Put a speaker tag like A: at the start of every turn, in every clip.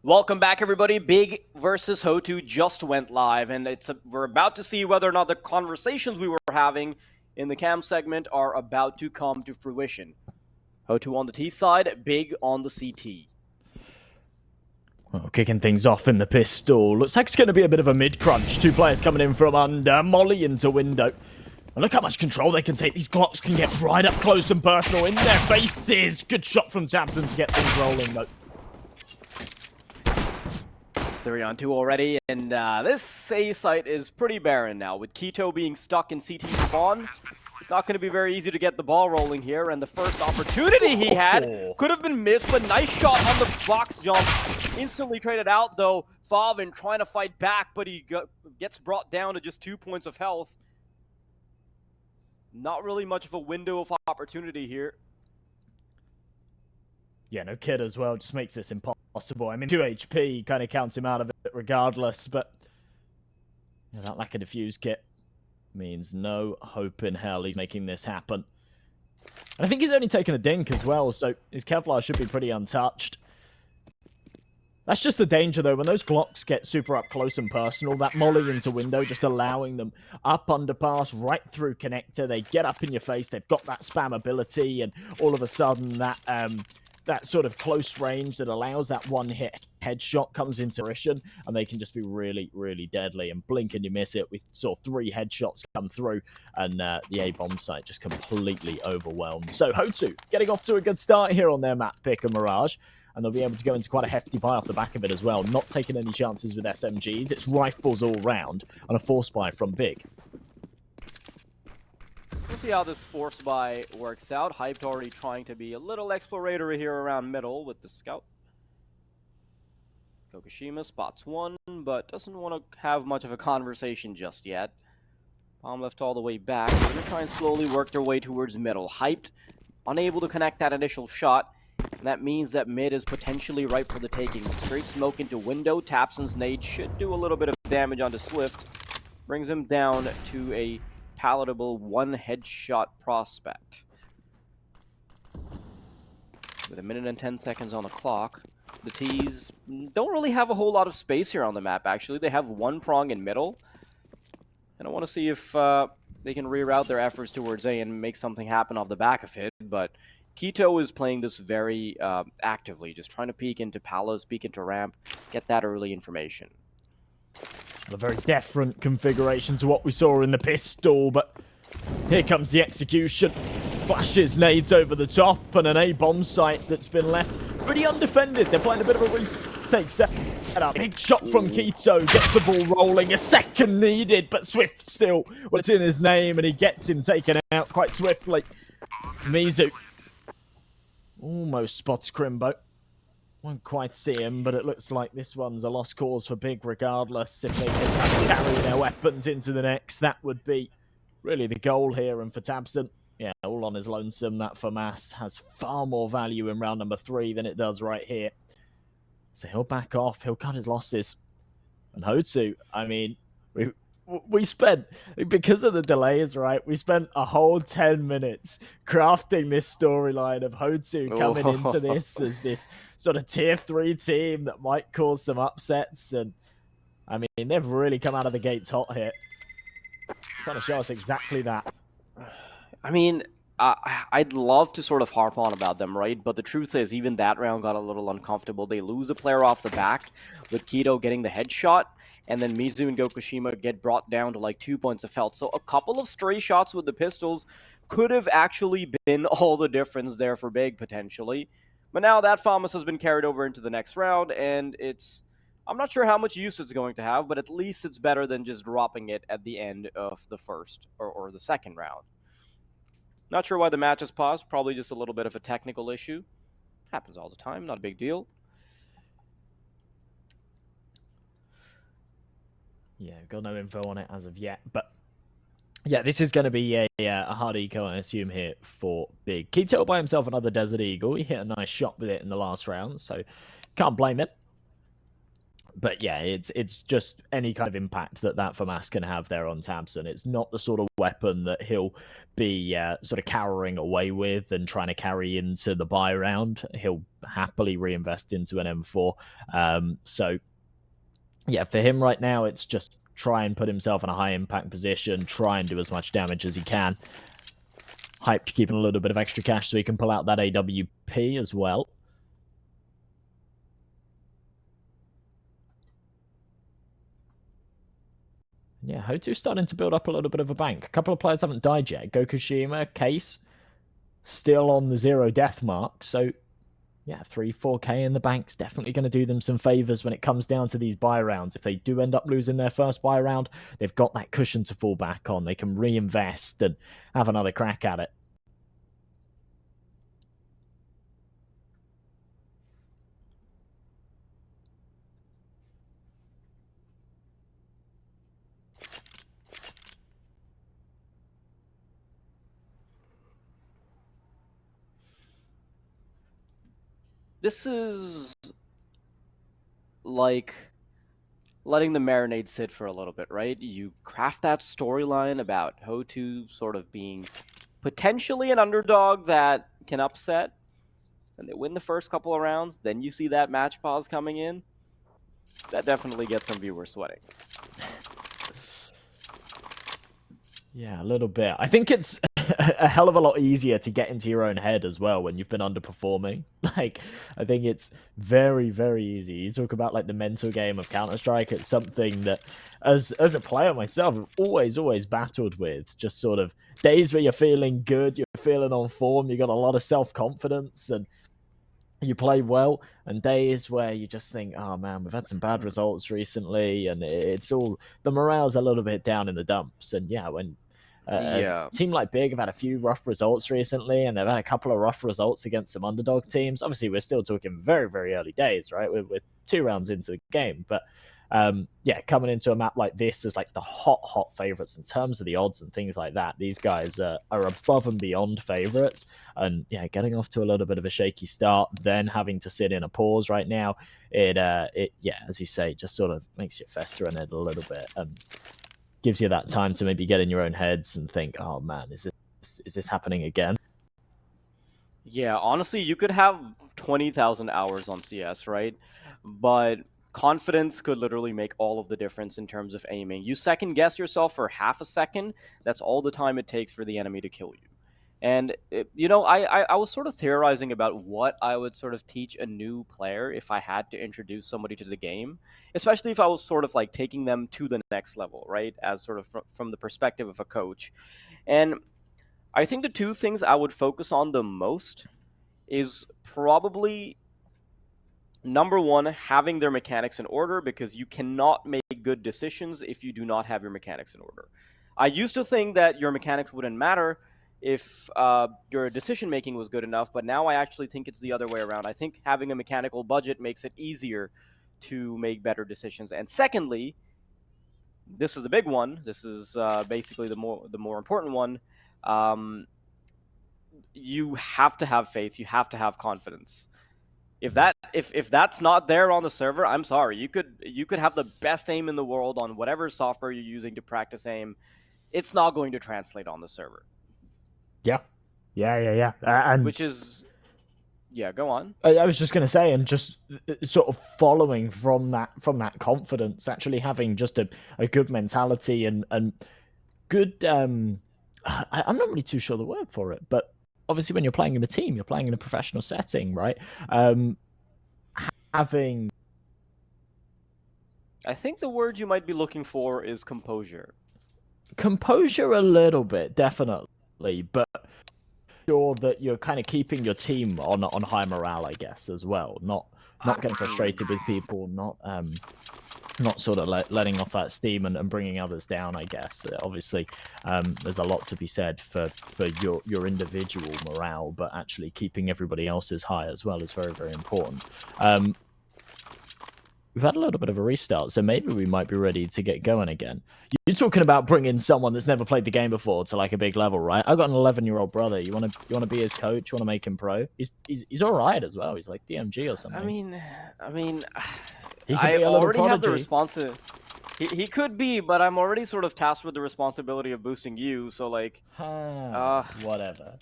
A: Welcome back, everybody. Big versus HOTU just went live, and we're about to see whether or not the conversations we were having in the cam segment are about to come to fruition. HOTU on the T side, Big on the CT.
B: Well, kicking things off in the pistol. Looks like it's going to be a bit of a mid-crunch. Two players coming in from under. Molly into window. And look how much control they can take. These Glocks can get right up close and personal in their faces. Good shot from tabseN to get things rolling, though.
A: 3-on-2 already, and this A site is pretty barren now. With Keto being stuck in CT spawn, it's not going to be very easy to get the ball rolling here, and the first opportunity he had could have been missed, but nice shot on the box jump. Instantly traded out, though. Favin trying to fight back, but he gets brought down to just 2 points of health. Not really much of a window of opportunity here.
B: Yeah, no kid as well. Just makes this impossible. I mean, 2 HP kind of counts him out of it regardless, but that lack of defuse kit means no hope in hell he's making this happen. And I think he's only taken a dink as well, so his Kevlar should be pretty untouched. That's just the danger, though. When those Glocks get super up close and personal, that molly into window, just allowing them up underpass, right through connector. They get up in your face. They've got that spam ability, and all of a sudden that sort of close range that allows that one-hit headshot comes into fruition, and they can just be really, really deadly. And blink and you miss it. We saw 3 headshots come through, and the A-bomb site just completely overwhelmed. So HOTU getting off to a good start here on their map pick and Mirage, and they'll be able to go into quite a hefty buy off the back of it as well. Not taking any chances with SMGs. It's rifles all round, and a force buy from Big.
A: We'll see how this force buy works out. Hyped already trying to be a little exploratory here around middle with the scout. Kokushima spots one, but doesn't want to have much of a conversation just yet. Bomb left all the way back. They're going to try and slowly work their way towards middle. Hyped, unable to connect that initial shot. And that means that mid is potentially ripe for the taking. Straight smoke into window. tabseN's nade should do a little bit of damage onto Swift. Brings him down to a palatable 1 headshot prospect. With 1 minute and 10 seconds on the clock, the T's don't really have a whole lot of space here on the map, actually. They have 1 prong in middle. And I want to see if they can reroute their efforts towards A and make something happen off the back of it. But Keto is playing this very actively, just trying to peek into Palace, peek into ramp, get that early information.
B: A very different configuration to what we saw in the pistol, but here comes the execution. Flashes nades over the top, and an A-bomb site that's been left pretty undefended. They're playing a bit of a retake setup. Big shot from Keto, gets the ball rolling. A second needed, but Swift still, well, it's in his name, and he gets him taken out quite swiftly. Mizu almost spots Krimbo. Won't quite see him, but it looks like this one's a lost cause for Big regardless. If they can carry their weapons into the next, that would be really the goal here. And for tabseN, yeah, all on his lonesome. That FAMAS has far more value in round number 3 than it does right here. So he'll back off. He'll cut his losses. And HOTU, I mean, we spent, because of the delays, right? We spent a whole 10 minutes crafting this storyline of HOTU coming into this as this sort of tier 3 team that might cause some upsets. And I mean, they've really come out of the gates hot here. Trying to show us exactly that.
A: I mean, I'd love to sort of harp on about them, right? But the truth is, even that round got a little uncomfortable. They lose a player off the back with Keto getting the headshot. And then Mizu and Kokushima get brought down to like 2 points of health. So a couple of stray shots with the pistols could have actually been all the difference there for Big, potentially. But now that FAMAS has been carried over into the next round, and I'm not sure how much use it's going to have, but at least it's better than just dropping it at the end of the first or the second round. Not sure why the match has paused. Probably just a little bit of a technical issue. Happens all the time, not a big deal.
B: Yeah, got no info on it as of yet, but yeah, this is going to be a hard eco, I assume, here for Big. Keto by himself another Desert Eagle. He hit a nice shot with it in the last round, so can't blame it. But yeah, it's just any kind of impact that FAMAS can have there on tabseN. It's not the sort of weapon that he'll be sort of cowering away with and trying to carry into the buy round. He'll happily reinvest into an M4. So yeah, for him right now, it's just try and put himself in a high impact position, try and do as much damage as he can. Hype to keeping a little bit of extra cash so he can pull out that AWP as well. Yeah, HOTU's starting to build up a little bit of a bank. A couple of players haven't died yet. Gokushima, Case, still on the 0 death mark. So, yeah, 3-4k in the bank's definitely going to do them some favors when it comes down to these buy rounds. If they do end up losing their first buy round, they've got that cushion to fall back on. They can reinvest and have another crack at it.
A: This is like letting the marinade sit for a little bit, right? You craft that storyline about HOTU sort of being potentially an underdog that can upset, and they win the first couple of rounds. Then you see that match pause coming in. That definitely gets some viewers sweating.
B: Yeah, a little bit. I think it's a hell of a lot easier to get into your own head as well when you've been underperforming. Like, I think it's very, very easy. You talk about like the mental game of Counter-Strike. It's something that, as a player myself, I've always battled with. Just sort of days where you're feeling good, you're feeling on form, you got a lot of self-confidence, and you play well, and days where you just think, oh man, we've had some bad results recently, and it's all, the morale's a little bit down in the dumps. And yeah, when a team like Big have had a few rough results recently, and they've had a couple of rough results against some underdog teams. Obviously, we're still talking very, very early days, right? We're 2 rounds into the game, but yeah, coming into a map like this as like the hot favorites in terms of the odds and things like that. These guys are above and beyond favorites, and yeah, getting off to a little bit of a shaky start, then having to sit in a pause right now, it yeah, as you say, just sort of makes you fester in it a little bit and gives you that time to maybe get in your own heads and think, oh man, is this happening again?
A: Yeah, honestly, you could have 20,000 hours on CS, right? But confidence could literally make all of the difference in terms of aiming. You second guess yourself for half a second, that's all the time it takes for the enemy to kill you. And, you know, I was sort of theorizing about what I would sort of teach a new player if I had to introduce somebody to the game, especially if I was sort of like taking them to the next level, right? As sort of from the perspective of a coach. And I think the 2 things I would focus on the most is probably number 1, having their mechanics in order, because you cannot make good decisions if you do not have your mechanics in order. I used to think that your mechanics wouldn't matter if your decision making was good enough, but now I actually think it's the other way around. I think having a mechanical budget makes it easier to make better decisions. And secondly, this is the big one. This is basically the more important one. You have to have faith. You have to have confidence. If that's not there on the server, I'm sorry. You could have the best aim in the world on whatever software you're using to practice aim. It's not going to translate on the server.
B: Yeah. And
A: which is, yeah, go on.
B: I was just going to say, and just sort of following from that confidence, actually having just a good mentality and good. I'm not really too sure the word for it, but obviously when you're playing in a team, you're playing in a professional setting, right? Having,
A: I think the word you might be looking for is composure.
B: Composure a little bit, definitely, but sure that you're kind of keeping your team on high morale, I guess, as well. Not getting frustrated with people, not sort of letting off that steam and bringing others down, I guess. Obviously, there's a lot to be said for your individual morale, but actually keeping everybody else's high as well is very, very important. we've had a little bit of a restart, so maybe we might be ready to get going again. You're talking about bringing someone that's never played the game before to like a big level, right? I've got an 11-year-old brother. You want to be his coach? You want to make him pro? He's all right as well. He's like DMG or something.
A: I mean,
B: He could
A: I
B: be a little
A: already have the
B: prodigy.
A: responsibility. He could be, but I'm already sort of tasked with the responsibility of boosting you. So like,
B: Whatever.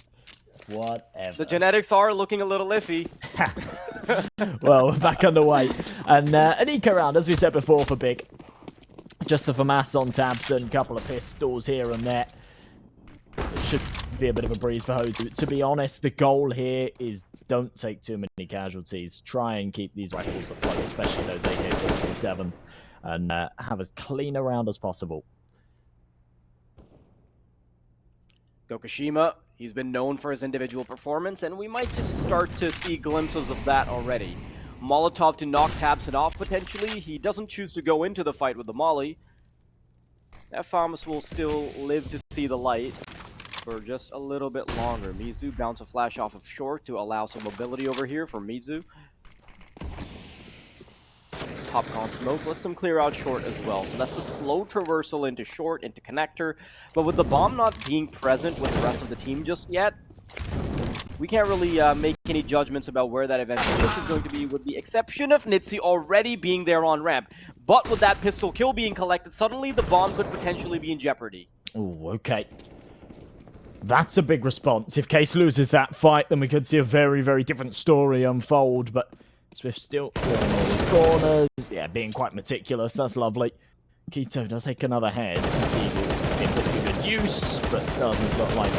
A: the genetics are looking a little iffy.
B: Well, we're back underway. And an eco round, as we said before, for Big. Just the FAMAS on tabseN, a couple of pistols here and there. It should be a bit of a breeze for HOTU. To be honest, the goal here is don't take too many casualties. Try and keep these rifles afloat, especially those AK-47s, and have as clean a round as possible.
A: Gokishima, he's been known for his individual performance, and we might just start to see glimpses of that already. Molotov to knock tabseN off, potentially. He doesn't choose to go into the fight with the molly. That FAMAS will still live to see the light for just a little bit longer. Mizu bounce a flash off of short to allow some mobility over here for Mizu. Popcorn smoke lets them clear out short as well. So that's a slow traversal into short, into connector. But with the bomb not being present with the rest of the team just yet, we can't really make any judgments about where that eventual push is going to be, with the exception of nitzie already being there on ramp. But with that pistol kill being collected, suddenly the bomb could potentially be in jeopardy.
B: Oh, okay. That's a big response. If Case loses that fight, then we could see a very, very different story unfold. But Swift still clearing all the corners. Yeah, being quite meticulous. That's lovely. Keto does take another head. He will put to good use, but doesn't look like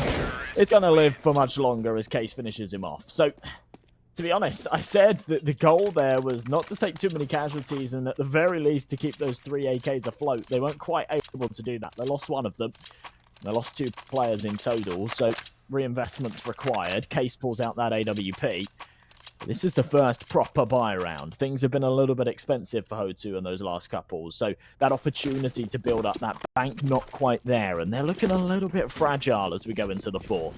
B: it's going to live for much longer as Case finishes him off. So, to be honest, I said that the goal there was not to take too many casualties and at the very least to keep those 3 AKs afloat. They weren't quite able to do that. They lost one of them. They lost 2 players in total, so reinvestments required. Case pulls out that AWP. This is the first proper buy round. Things have been a little bit expensive for HOTU in those last couples, so that opportunity to build up that bank not quite there, and they're looking a little bit fragile as we go into the 4th.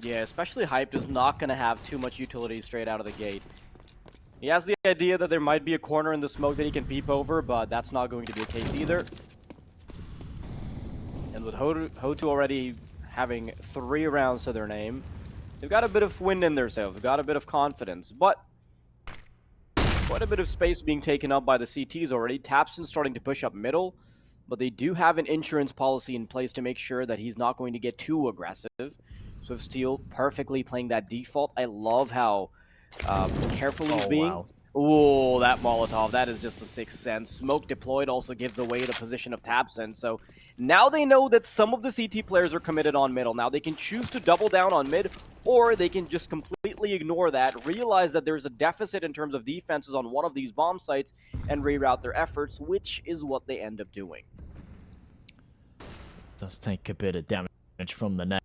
A: Yeah, especially Hype is not going to have too much utility straight out of the gate. He has the idea that there might be a corner in the smoke that he can peep over, but that's not going to be the case either. And with HOTU already having 3 rounds to their name, they've got a bit of wind in themselves, they've got a bit of confidence, but quite a bit of space being taken up by the CTs already. tabseN starting to push up middle, but they do have an insurance policy in place to make sure that he's not going to get too aggressive. Swift Steel perfectly playing that default. I love how careful he's being.
B: Wow.
A: Oh, that Molotov, that is just a 6th sense. Smoke deployed also gives away the position of tabseN, so now they know that some of the CT players are committed on middle. Now they can choose to double down on mid, or they can just completely ignore that, realize that there's a deficit in terms of defenses on one of these bomb sites, and reroute their efforts, which is what they end up doing.
B: Does take a bit of damage from the net.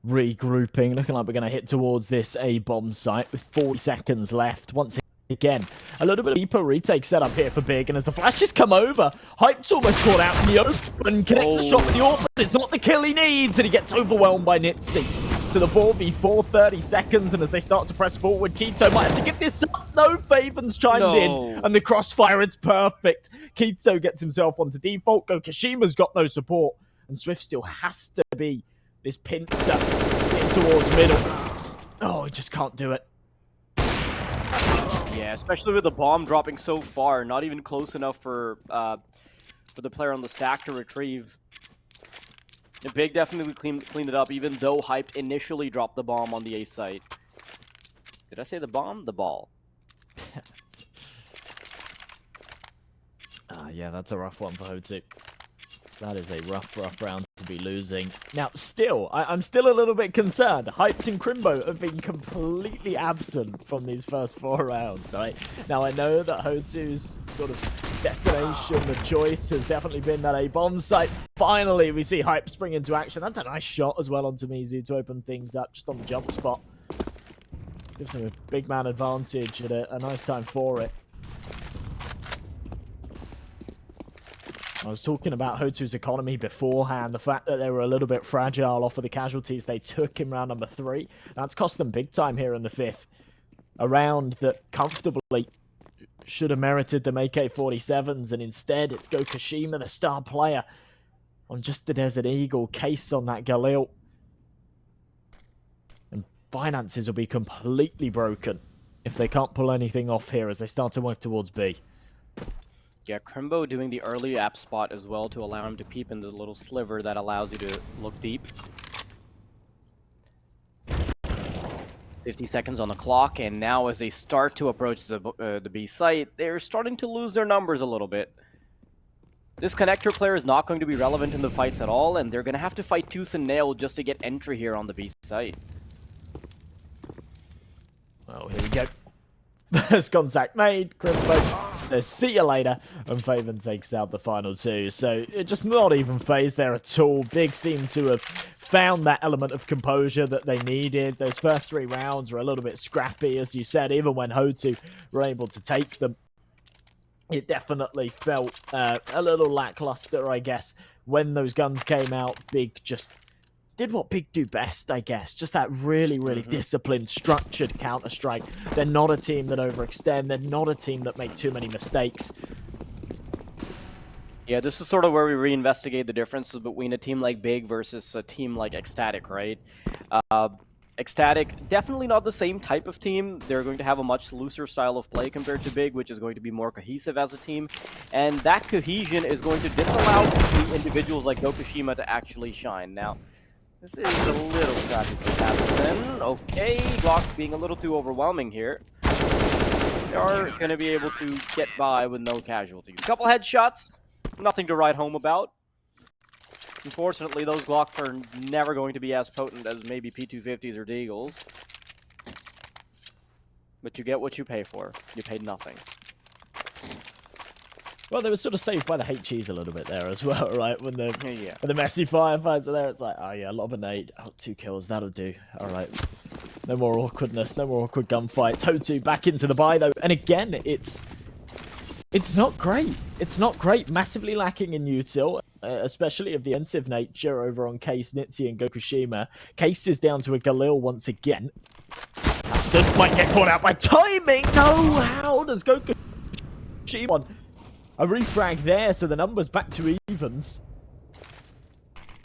B: Regrouping, looking like we're going to hit towards this A-bomb site with 40 seconds left. Once again, a little bit of deeper retake set up here for Big, and as the flashes come over, Hype's almost caught out in the open, connects the shot with the orphan, it's not the kill he needs, and he gets overwhelmed by nitzie. To the 4v4, 30 seconds, and as they start to press forward, Keto might have to give this up. No, Faven's chimed in, and the crossfire, it's perfect. Keto gets himself onto default, Gokishima's got no support, and Swift still has to be this pincer in towards middle. Oh, he just can't do it.
A: Yeah, especially with the bomb dropping so far, not even close enough for the player on the stack to retrieve. The Big definitely cleaned it up, even though Hyped initially dropped the bomb on the A site. Did I say the bomb? The ball.
B: Yeah, that's a rough one for HOTU. That is a rough round to be losing. Now, still, I'm still a little bit concerned. Hyped and Krimbo have been completely absent from these first 4 rounds, right? Now, I know that HOTU's sort of destination, the choice, has definitely been that A-bomb site. Finally, we see Hype spring into action. That's a nice shot as well onto Mizu to open things up just on the jump spot. Gives him a big man advantage and a nice time for it. I was talking about HOTU's economy beforehand, the fact that they were a little bit fragile off of the casualties they took in round number 3. That's cost them big time here in the 5th. A round that comfortably should have merited them AK-47s, and instead it's Gokushima, the star player, on just the Desert Eagle, case on that Galil. And finances will be completely broken if they can't pull anything off here as they start to work towards B.
A: Yeah, Krimbo doing the early app spot as well to allow him to peep in the little sliver that allows you to look deep. 50 seconds on the clock, and now as they start to approach the B site, they're starting to lose their numbers a little bit. This connector player is not going to be relevant in the fights at all, and they're going to have to fight tooth and nail just to get entry here on the B site.
B: Well, here we go. First contact made, Krimbo, see you later, and Faven takes out the final 2. So, it just not even phased there at all. Big seem to have found that element of composure that they needed. Those first 3 rounds were a little bit scrappy, as you said, even when HOTU were able to take them. It definitely felt a little lackluster, I guess, when those guns came out. Big just did what Big do best, I guess. Just that really, really disciplined, structured Counter-Strike. They're not a team that overextend. They're not a team that make too many mistakes.
A: Yeah, this is sort of where we reinvestigate the differences between a team like Big versus a team like Ecstatic, right? Ecstatic, definitely not the same type of team. They're going to have a much looser style of play compared to Big, which is going to be more cohesive as a team. And that cohesion is going to disallow the individuals like Gokushima to actually shine. Now, this is a little scrappy for tabseN. Okay, Glocks being a little too overwhelming here. They are going to be able to get by with no casualties. A couple headshots, nothing to write home about. Unfortunately, those Glocks are never going to be as potent as maybe P250s or Deagles. But you get what you pay for. You paid nothing.
B: Well, they were sort of saved by the HEs a little bit there as well, right? When the messy firefights are there, it's like, oh yeah, lob a nade, oh, 2 kills, that'll do. All right, no more awkwardness, no more awkward gunfights. HOTU back into the buy though, and again, it's not great. It's not great. Massively lacking in util, especially of the offensive nature over on Case, nitzie, and Gokushima. Case is down to a Galil once again. tabseN might get caught out by timing. No, how does Gokushima on a refrag there? So the numbers back to evens.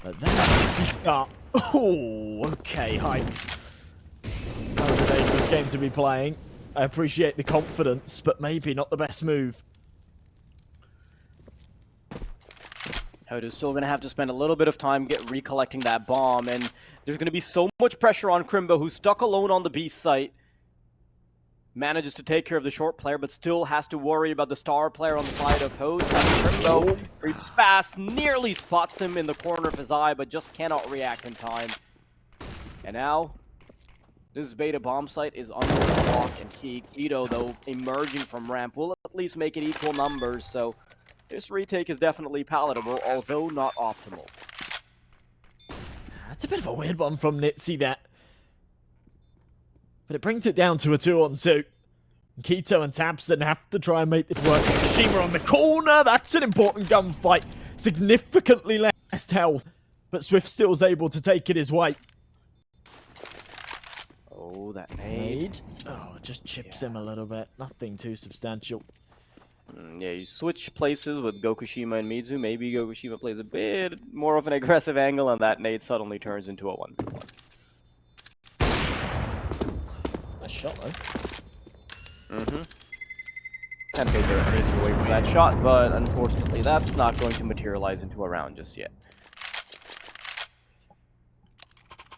B: But then a messy start. Oh, okay, hyped. That was a dangerous game to be playing. I appreciate the confidence, but maybe not the best move.
A: HOTU's still going to have to spend a little bit of time recollecting that bomb, and there's going to be so much pressure on Krimbo, who's stuck alone on the B site. Manages to take care of the short player, but still has to worry about the star player on the side of HOTU. Krimbo creeps past, nearly spots him in the corner of his eye, but just cannot react in time. And now, this beta bomb site is under the lock and key. Keto, though, emerging from ramp will at least make it equal numbers, so this retake is definitely palatable, although not optimal.
B: That's a bit of a weird one from nitzie, that. But it brings it down to a 2-on-2. Keto and tabseN have to try and make this work. Shima on the corner, that's an important gunfight. Significantly less health, but Swift still's able to take it his way.
A: Oh, that nade.
B: Oh, just chips him a little bit. Nothing too substantial.
A: Yeah, you switch places with Gokushima and Mizu. Maybe Gokushima plays a bit more of an aggressive angle, and that nade suddenly turns into a 1v1.
B: Nice shot, though.
A: Kind of made their enemies away from that shot, but unfortunately that's not going to materialize into a round just yet.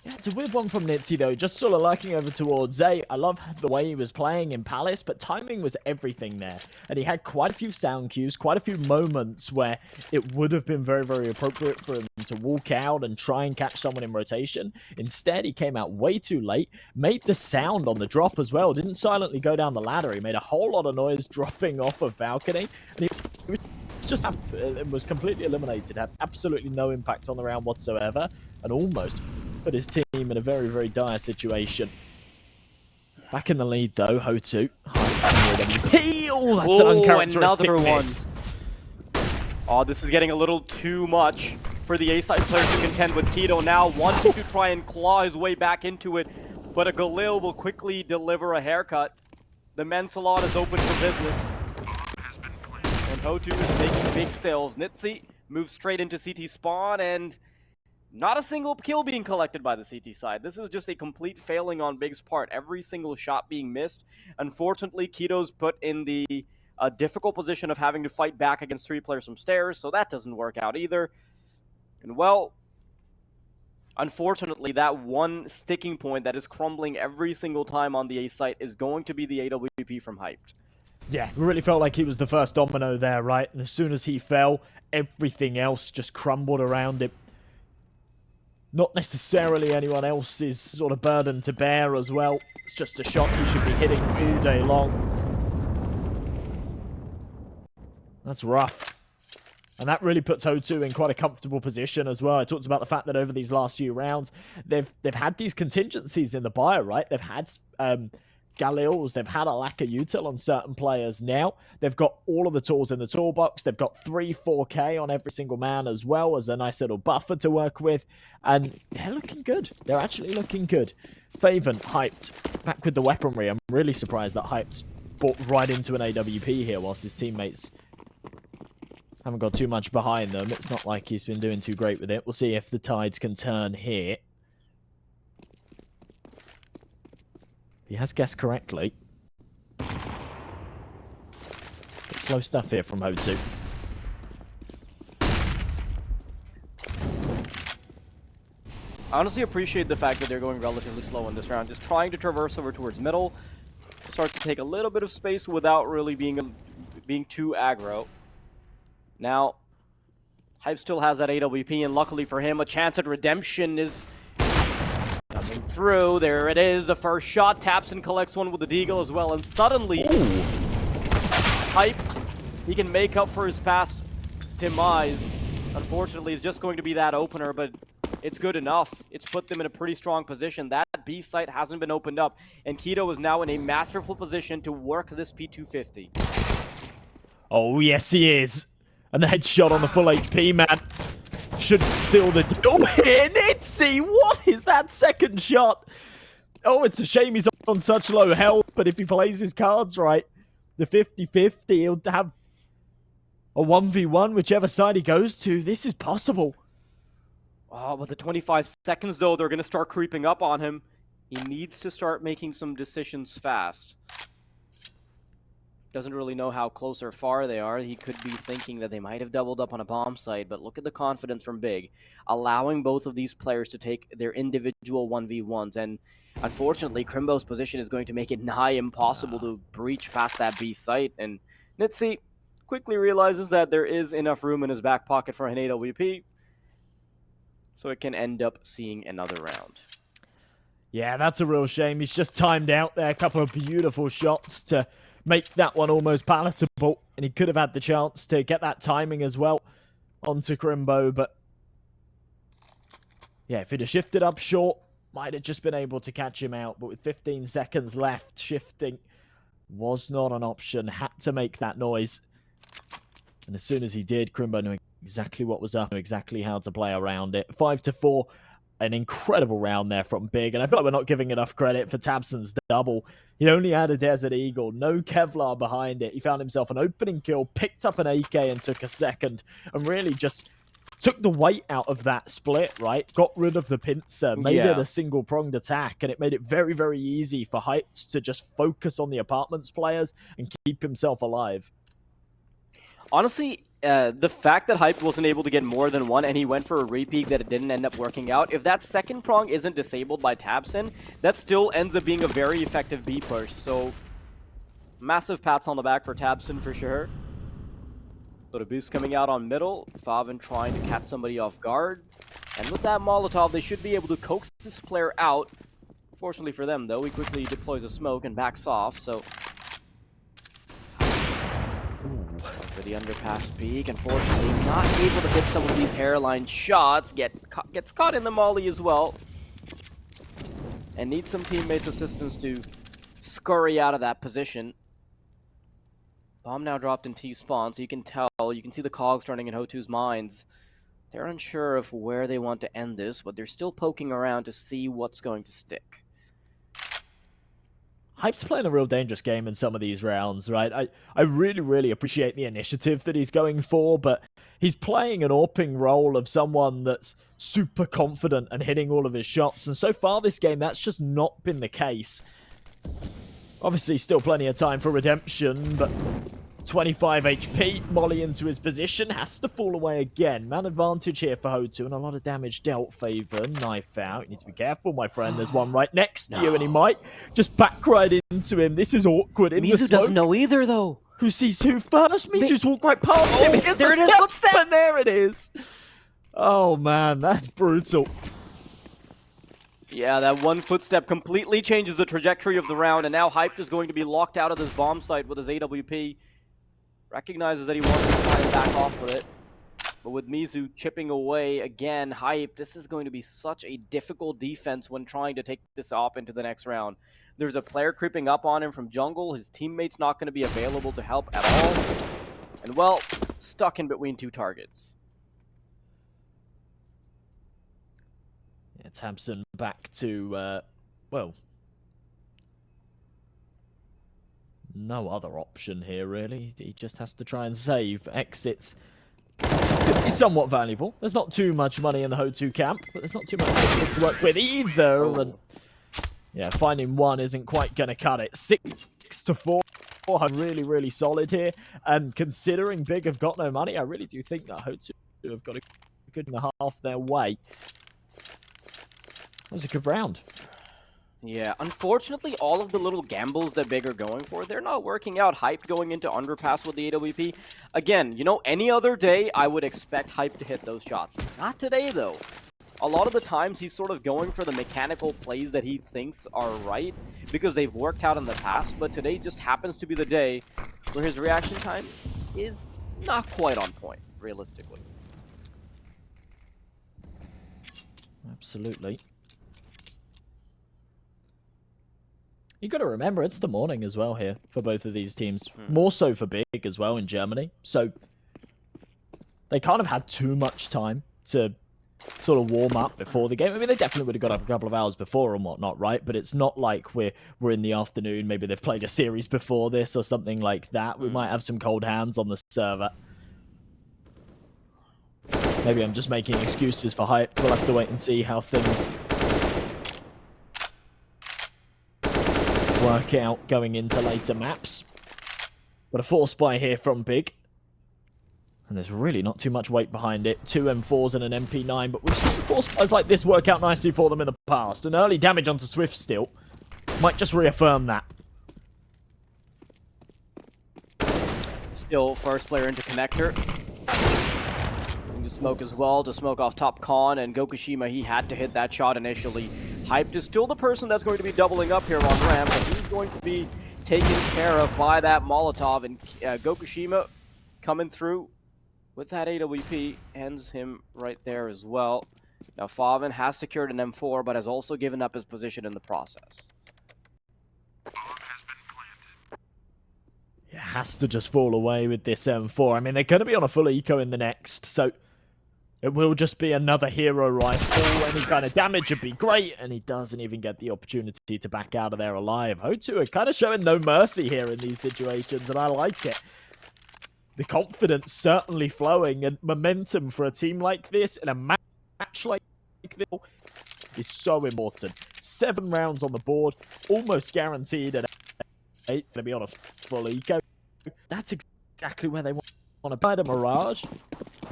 B: Yeah, it's a weird one from nitzie, though. Just sort of lurking over towards A. I love the way he was playing in Palace, but timing was everything there. And he had quite a few sound cues, quite a few moments where it would have been very, very appropriate for him to walk out and try and catch someone in rotation. Instead, he came out way too late, made the sound on the drop as well, didn't silently go down the ladder. He made a whole lot of noise dropping off of balcony, and he was completely eliminated, had absolutely no impact on the round whatsoever, and almost put his team in a very, very dire situation. Back in the lead, though, HOTU. Oh, that's an uncharacteristic miss.
A: Oh, this is getting a little too much for the A-side players to contend with Keto now, wanting to try and claw his way back into it, but a Galil will quickly deliver a haircut. The men's salon is open for business. And HOTU is making big sales. nitzie moves straight into CT spawn, and not a single kill being collected by the CT side. This is just a complete failing on Big's part. Every single shot being missed. Unfortunately, Keto's put in the difficult position of having to fight back against 3 players from stairs, so that doesn't work out either. And well, unfortunately, that one sticking point that is crumbling every single time on the A site is going to be the AWP from Hyped.
B: Yeah, it really felt like he was the first domino there, right? And as soon as he fell, everything else just crumbled around him. Not necessarily anyone else's sort of burden to bear as well. It's just a shot he should be hitting all day long. That's rough. And that really puts HOTU in quite a comfortable position as well. I talked about the fact that over these last few rounds, they've had these contingencies in the buyer, right? They've had Galils, they've had a lack of util on certain players. Now they've got all of the tools in the toolbox. They've got 4K on every single man as well as a nice little buffer to work with. And they're looking good. They're actually looking good. Faven, Hyped, back with the weaponry. I'm really surprised that Hyped bought right into an AWP here whilst his teammates haven't got too much behind them. It's not like he's been doing too great with it. We'll see if the tides can turn here. He has guessed correctly. Slow stuff here from HOTU.
A: I honestly appreciate the fact that they're going relatively slow in this round. Just trying to traverse over towards middle. Start to take a little bit of space without really being too aggro. Now, Hype still has that AWP, and luckily for him, a chance at redemption is coming through. There it is, the first shot. tabseN collects one with the deagle as well, and suddenly, Hype, he can make up for his past demise. Unfortunately, it's just going to be that opener, but it's good enough. It's put them in a pretty strong position. That B site hasn't been opened up, and Keto is now in a masterful position to work this P250.
B: Oh, yes, he is. And the headshot on the full HP, man. Should seal the deal here. nitzie, what is that second shot? Oh, it's a shame he's on such low health, but if he plays his cards right, the 50-50, he'll have a 1v1, whichever side he goes to. This is possible.
A: Oh, but the 25 seconds, though, they're going to start creeping up on him. He needs to start making some decisions fast. Doesn't really know how close or far they are. He could be thinking that they might have doubled up on a bomb site, but look at the confidence from Big, allowing both of these players to take their individual 1v1s. And unfortunately, Krimbo's position is going to make it nigh impossible to breach past that B site. And nitzie quickly realizes that there is enough room in his back pocket for an AWP, so it can end up seeing another round.
B: Yeah, that's a real shame. He's just timed out there. A couple of beautiful shots to make that one almost palatable, and he could have had the chance to get that timing as well onto Krimbo, but yeah, if he'd have shifted up short, might have just been able to catch him out, but with 15 seconds left, shifting was not an option, had to make that noise. And as soon as he did, Krimbo knew exactly what was up, knew exactly how to play around it. 5-4. An incredible round there from Big, and I feel like we're not giving enough credit for tabseN's double. He only had a Desert Eagle, no Kevlar behind it. He found himself an opening kill, picked up an AK and took a second, and really just took the weight out of that split, right? Got rid of the pincer, made it a single-pronged attack, and it made it very, very easy for Hyped to just focus on the apartments players and keep himself alive.
A: Honestly, the fact that Hype wasn't able to get more than one and he went for a repeat that it didn't end up working out, if that second prong isn't disabled by tabseN, that still ends up being a very effective B push. So, massive pats on the back for tabseN for sure. Little boost coming out on middle. Faven trying to catch somebody off guard. And with that Molotov, they should be able to coax this player out. Fortunately for them, though, he quickly deploys a smoke and backs off, so... For the underpass peak, unfortunately not able to hit some of these hairline shots. Gets caught in the molly as well. And needs some teammates' assistance to scurry out of that position. Bomb now dropped in T-spawn, so you can tell well. You can see the cogs turning in HOTU's minds. They're unsure of where they want to end this, but they're still poking around to see what's going to stick.
B: Hype's playing a real dangerous game in some of these rounds, right? I really, really appreciate the initiative that he's going for, but he's playing an AWPing role of someone that's super confident and hitting all of his shots, and so far this game, that's just not been the case. Obviously, still plenty of time for redemption, but 25 HP, Molly into his position, has to fall away again. Man advantage here for HOTU, and a lot of damage dealt. Favor, knife out. You need to be careful, my friend. There's one right next to you, and he might just back right into him. This is awkward.
A: Mizu doesn't know either, though.
B: Who sees who first? Mizu's walked right past him. Here's
A: there
B: the
A: it is, footstep!
B: And there it is. Oh, man, that's brutal.
A: Yeah, that one footstep completely changes the trajectory of the round, and now Hype is going to be locked out of this bomb site with his AWP. Recognizes that he wants to try and back off with it. But with Mizu chipping away again, Hype, this is going to be such a difficult defense when trying to take this op into the next round. There's a player creeping up on him from jungle. His teammate's not going to be available to help at all. And, well, stuck in between two targets.
B: Yeah, tabseN back to, well, no other option here, really. He just has to try and save. Exits could be somewhat valuable. There's not too much money in the HOTU camp, but there's not too much to work with either. And yeah, finding one isn't quite going to cut it. 6-4. Really, really solid here. And considering Big have got no money, I really do think that HOTU have got a good and a half their way. That was a good round.
A: Yeah, unfortunately, all of the little gambles that Big are going for, they're not working out. Hype going into underpass with the AWP. Again, you know, any other day, I would expect Hype to hit those shots. Not today, though. A lot of the times, he's sort of going for the mechanical plays that he thinks are right, because they've worked out in the past, but today just happens to be the day where his reaction time is not quite on point, realistically.
B: Absolutely. You got to remember, it's the morning as well here for both of these teams. More so for Big as well in Germany. So they kind of had too much time to sort of warm up before the game. I mean, they definitely would have got up a couple of hours before and whatnot, right? But it's not like we're in the afternoon. Maybe they've played a series before this or something like that. We might have some cold hands on the server. Maybe I'm just making excuses for Hype. We'll have to wait and see how things work out going into later maps. But a force buy here from Big. And there's really not too much weight behind it. 2 M4s and an MP9, but we've seen force buys like this work out nicely for them in the past. An early damage onto Swift still might just reaffirm that.
A: Still first player into connector. To smoke as well, to smoke off top Con, and Gokushima, he had to hit that shot initially. Hyped is still the person that's going to be doubling up here on ramp, but he's going to be taken care of by that Molotov, and Gokushima coming through with that AWP ends him right there as well. Now Favin has secured an M4, but has also given up his position in the process.
B: It has to just fall away with this M4. I mean, they're going to be on a full eco in the next, so it will just be another hero rifle. Any kind of damage would be great, and he doesn't even get the opportunity to back out of there alive. HOTU are kind of showing no mercy here in these situations, and I like it. The confidence certainly flowing, and momentum for a team like this in a match like this is so important. 7 rounds on the board, almost guaranteed at 8 to be on a full eco. That's exactly where they want to buy the Mirage.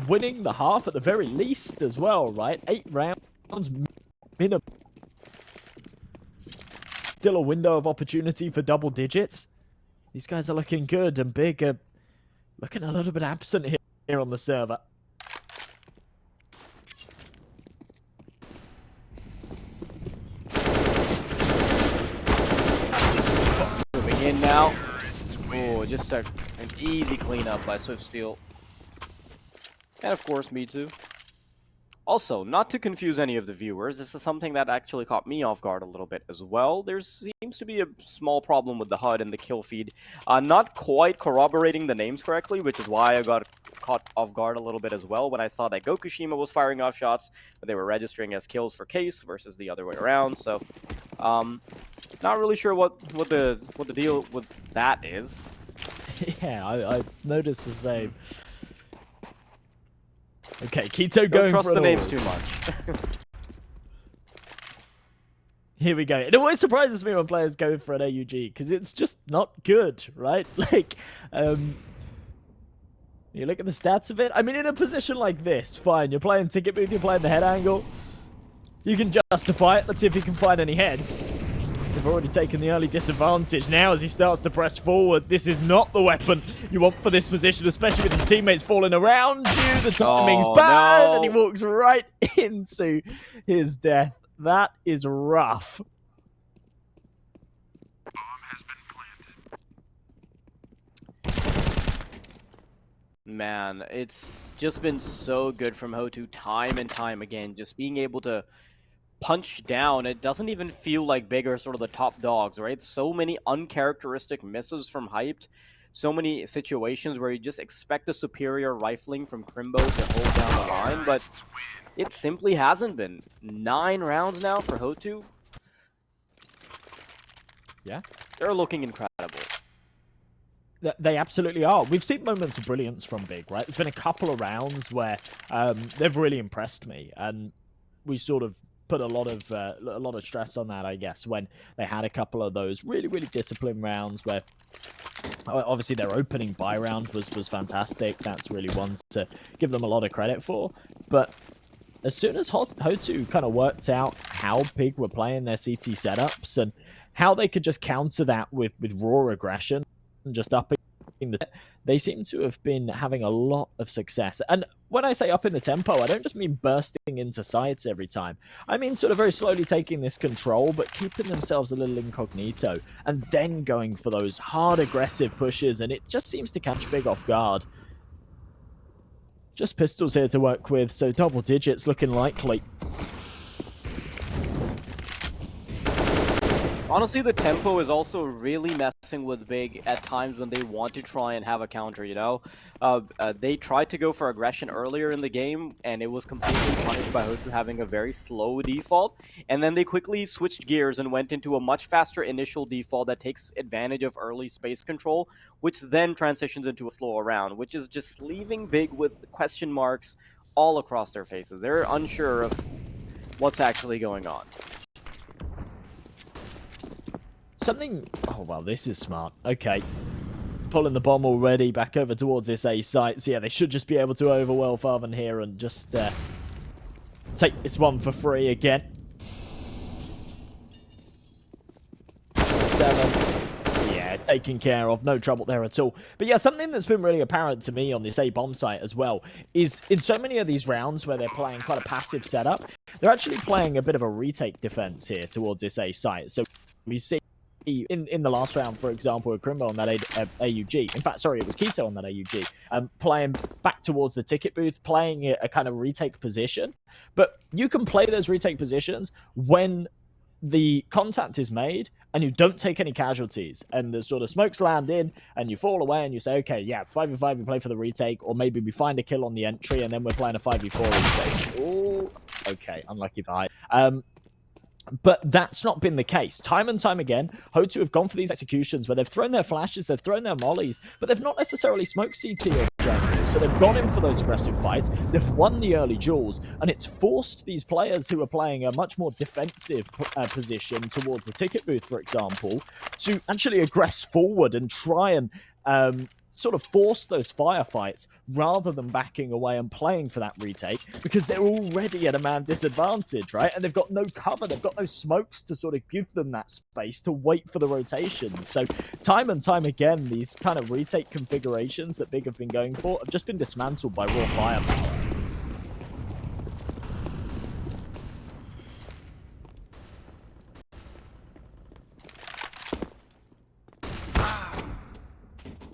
B: Winning the half at the very least as well, right? 8 rounds minimum. Still a window of opportunity for double digits. These guys are looking good, and Big are looking a little bit absent here on the server.
A: Moving in now. Oh, just an easy cleanup by Swift Steel. And of course, Mizu. Also, not to confuse any of the viewers, this is something that actually caught me off guard a little bit as well. There seems to be a small problem with the HUD and the kill feed. Not quite corroborating the names correctly, which is why I got caught off guard a little bit as well when I saw that Gokushima was firing off shots, but they were registering as kills for Case versus the other way around. So, not really sure what the deal with that is.
B: Yeah, I noticed the same. Okay, Keto
A: Don't
B: going
A: trust
B: for
A: the
B: it
A: names
B: all.
A: too much.
B: Here we go. It always surprises me when players go for an AUG because it's just not good, right? Like, you look at the stats of it. I mean, in a position like this, fine. You're playing ticket booth, you're playing the head angle. You can justify it. Let's see if he can find any heads. They've already taken the early disadvantage. Now, as he starts to press forward, this is not the weapon you want for this position, especially with his teammates falling around you. The timing's bad,
A: no.
B: and he walks right into his death. That is rough.
A: Man, it's just been so good from HOTU time and time again. Just being able to punch down. It doesn't even feel like Big are sort of the top dogs, right? So many uncharacteristic misses from Hyped. So many situations where you just expect a superior rifling from Krimbo to hold down the line, but it simply hasn't been. 9 rounds now for HOTU.
B: Yeah.
A: They're looking incredible.
B: They absolutely are. We've seen moments of brilliance from Big, right? There's been a couple of rounds where they've really impressed me, and we sort of put a lot of stress on that, I guess, when they had a couple of those really, really disciplined rounds where obviously their opening buy round was fantastic. That's really one to give them a lot of credit for. But as soon as HOTU kind of worked out how Big were playing their CT setups and how they could just counter that with raw aggression and just upping the, they seem to have been having a lot of success. And when I say up in the tempo, I don't just mean bursting into sites every time. I mean sort of very slowly taking this control, but keeping themselves a little incognito, and then going for those hard, aggressive pushes, and it just seems to catch Big off guard. Just pistols here to work with, so double digits looking likely.
A: Honestly, the tempo is also really messing with Big at times when they want to try and have a counter, you know? They tried to go for aggression earlier in the game, and it was completely punished by HOTU having a very slow default, and then they quickly switched gears and went into a much faster initial default that takes advantage of early space control, which then transitions into a slower round, which is just leaving Big with question marks all across their faces. They're unsure of what's actually going on.
B: Something... Oh, well, this is smart. Okay. Pulling the bomb already back over towards this A site. So, yeah, they should just be able to overwhelm Farvan here and just take this one for free again. 7. Yeah, taken care of. No trouble there at all. But, yeah, something that's been really apparent to me on this A bomb site as well is in so many of these rounds where they're playing quite a passive setup, they're actually playing a bit of a retake defense here towards this A site. So, we see in the last round, for example, with Krimbo on that AUG. In fact, sorry, it was Keto on that AUG. Playing back towards the ticket booth, playing a kind of retake position. But you can play those retake positions when the contact is made and you don't take any casualties and the sort of smokes land in and you fall away and you say, okay, yeah, 5v5, we play for the retake, or maybe we find a kill on the entry and then we're playing a 5v4 retake. Oh, okay, unlucky for high. But that's not been the case. Time and time again, HOTU have gone for these executions where they've thrown their flashes, they've thrown their mollies, but they've not necessarily smoked CT or jungle. So they've gone in for those aggressive fights, they've won the early duels, and it's forced these players who are playing a much more defensive position towards the ticket booth, for example, to actually aggress forward and try and sort of force those firefights rather than backing away and playing for that retake, because they're already at a man disadvantage, right? And they've got no cover, they've got no smokes to sort of give them that space to wait for the rotations. So time and time again, these kind of retake configurations that Big have been going for have just been dismantled by raw firepower.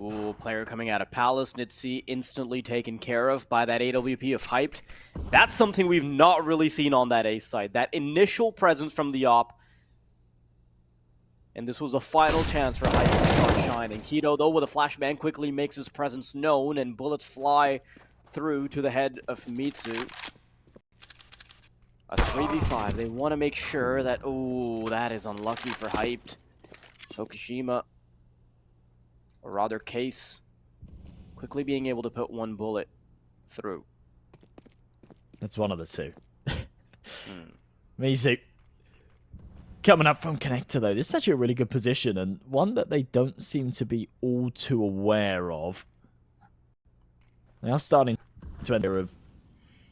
A: Ooh, player coming out of Palace, nitzie instantly taken care of by that AWP of Hyped. That's something we've not really seen on that A side. That initial presence from the op. And this was a final chance for Hyped to start shining. Keto, though, with a flashbang quickly makes his presence known, and bullets fly through to the head of Mitsu. A 3v5. They want to make sure that... Oh, that is unlucky for Hyped. Tokushima, or rather Case, quickly being able to put one bullet through.
B: That's one of the two. Mizu. Coming up from Connector, though. This is actually a really good position, and one that they don't seem to be all too aware of. They are starting to enter of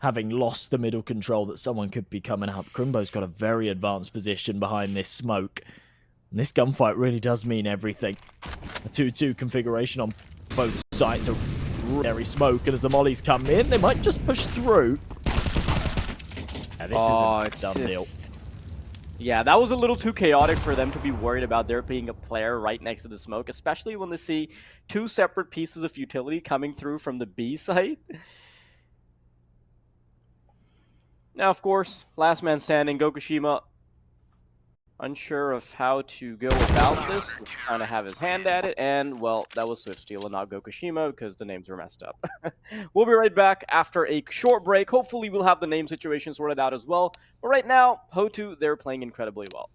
B: having lost the middle control that someone could be coming up. Krimbo's got a very advanced position behind this smoke. And this gunfight really does mean everything. A 2-2 configuration on both sides. A very smoke, and as the mollies come in, they might just push through. Yeah, this is a done deal.
A: Yeah, that was a little too chaotic for them to be worried about there being a player right next to the smoke, especially when they see two separate pieces of utility coming through from the B site. Now, of course, last man standing, Gokushima, unsure of how to go about this, just trying to have his hand at it, and, well, that was Swiftsteel and not Gokushima because the names were messed up. We'll be right back after a short break. Hopefully we'll have the name situation sorted out as well. But right now, HOTU, they're playing incredibly well.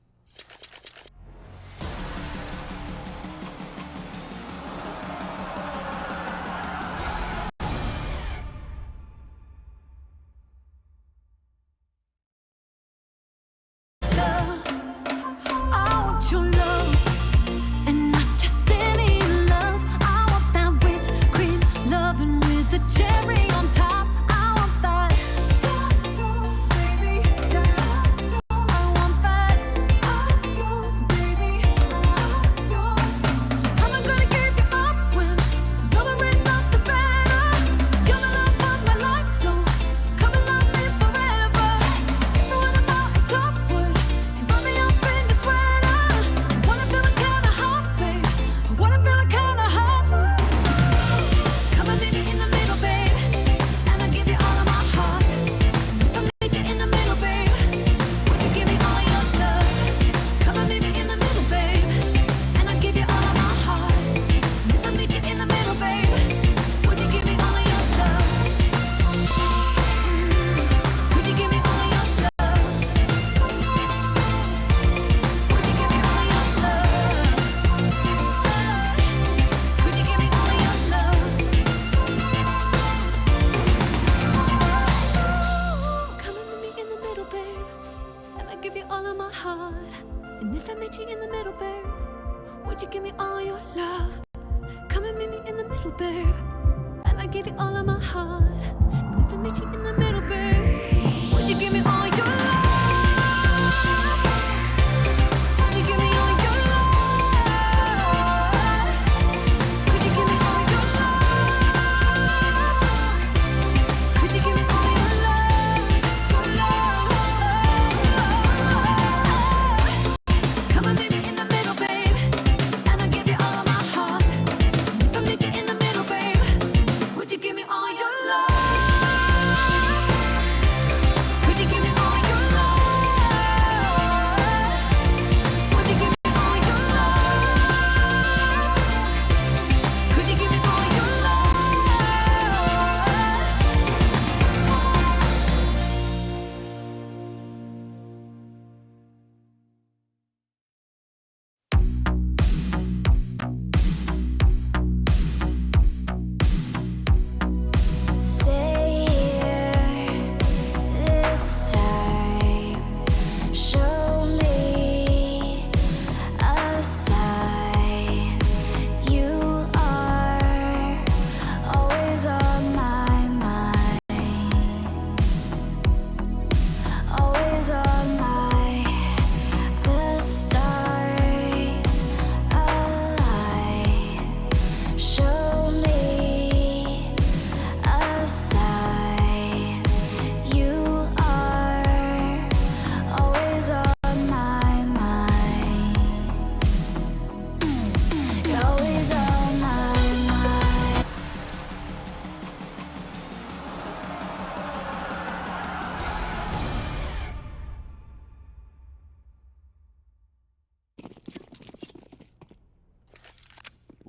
C: Could you give me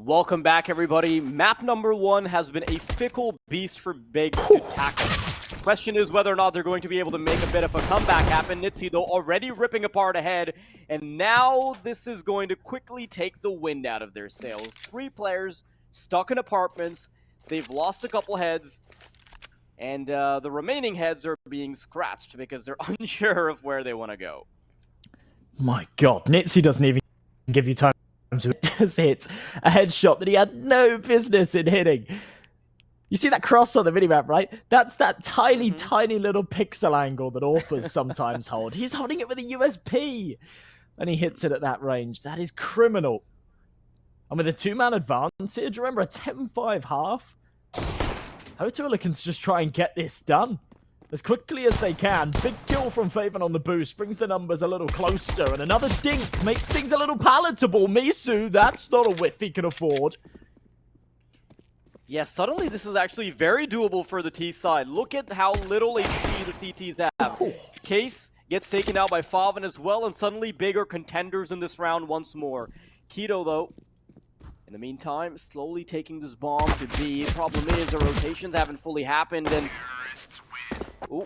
A: Welcome back, everybody. Map number 1 has been a fickle beast for Big to tackle. Question is whether or not they're going to be able to make a bit of a comeback happen. nitzie, though, already ripping apart ahead, and now this is going to quickly take the wind out of their sails. 3 players stuck in apartments. They've lost a couple heads, and the remaining heads are being scratched because they're unsure of where they want to go.
B: My God, nitzie doesn't even give you time to just hit a headshot that he had no business in hitting. You see that cross on the minimap, right? That's that tiny, tiny little pixel angle that AWPers sometimes hold. He's holding it with a USP, and he hits it at that range. That is criminal. And with a 2-man advantage, remember a 10-5 half, HOTU are looking to just try and get this done as quickly as they can. Big kill from Faven on the boost brings the numbers a little closer, and another dink makes things a little palatable. Mizu, that's not a whiff he can afford.
A: Yeah, suddenly this is actually very doable for the T side. Look at how little HP the CTs have. Case gets taken out by Faven as well, and suddenly bigger contenders in this round once more. Keto, though, in the meantime, slowly taking this bomb to B. Problem is, the rotations haven't fully happened, and... Ooh,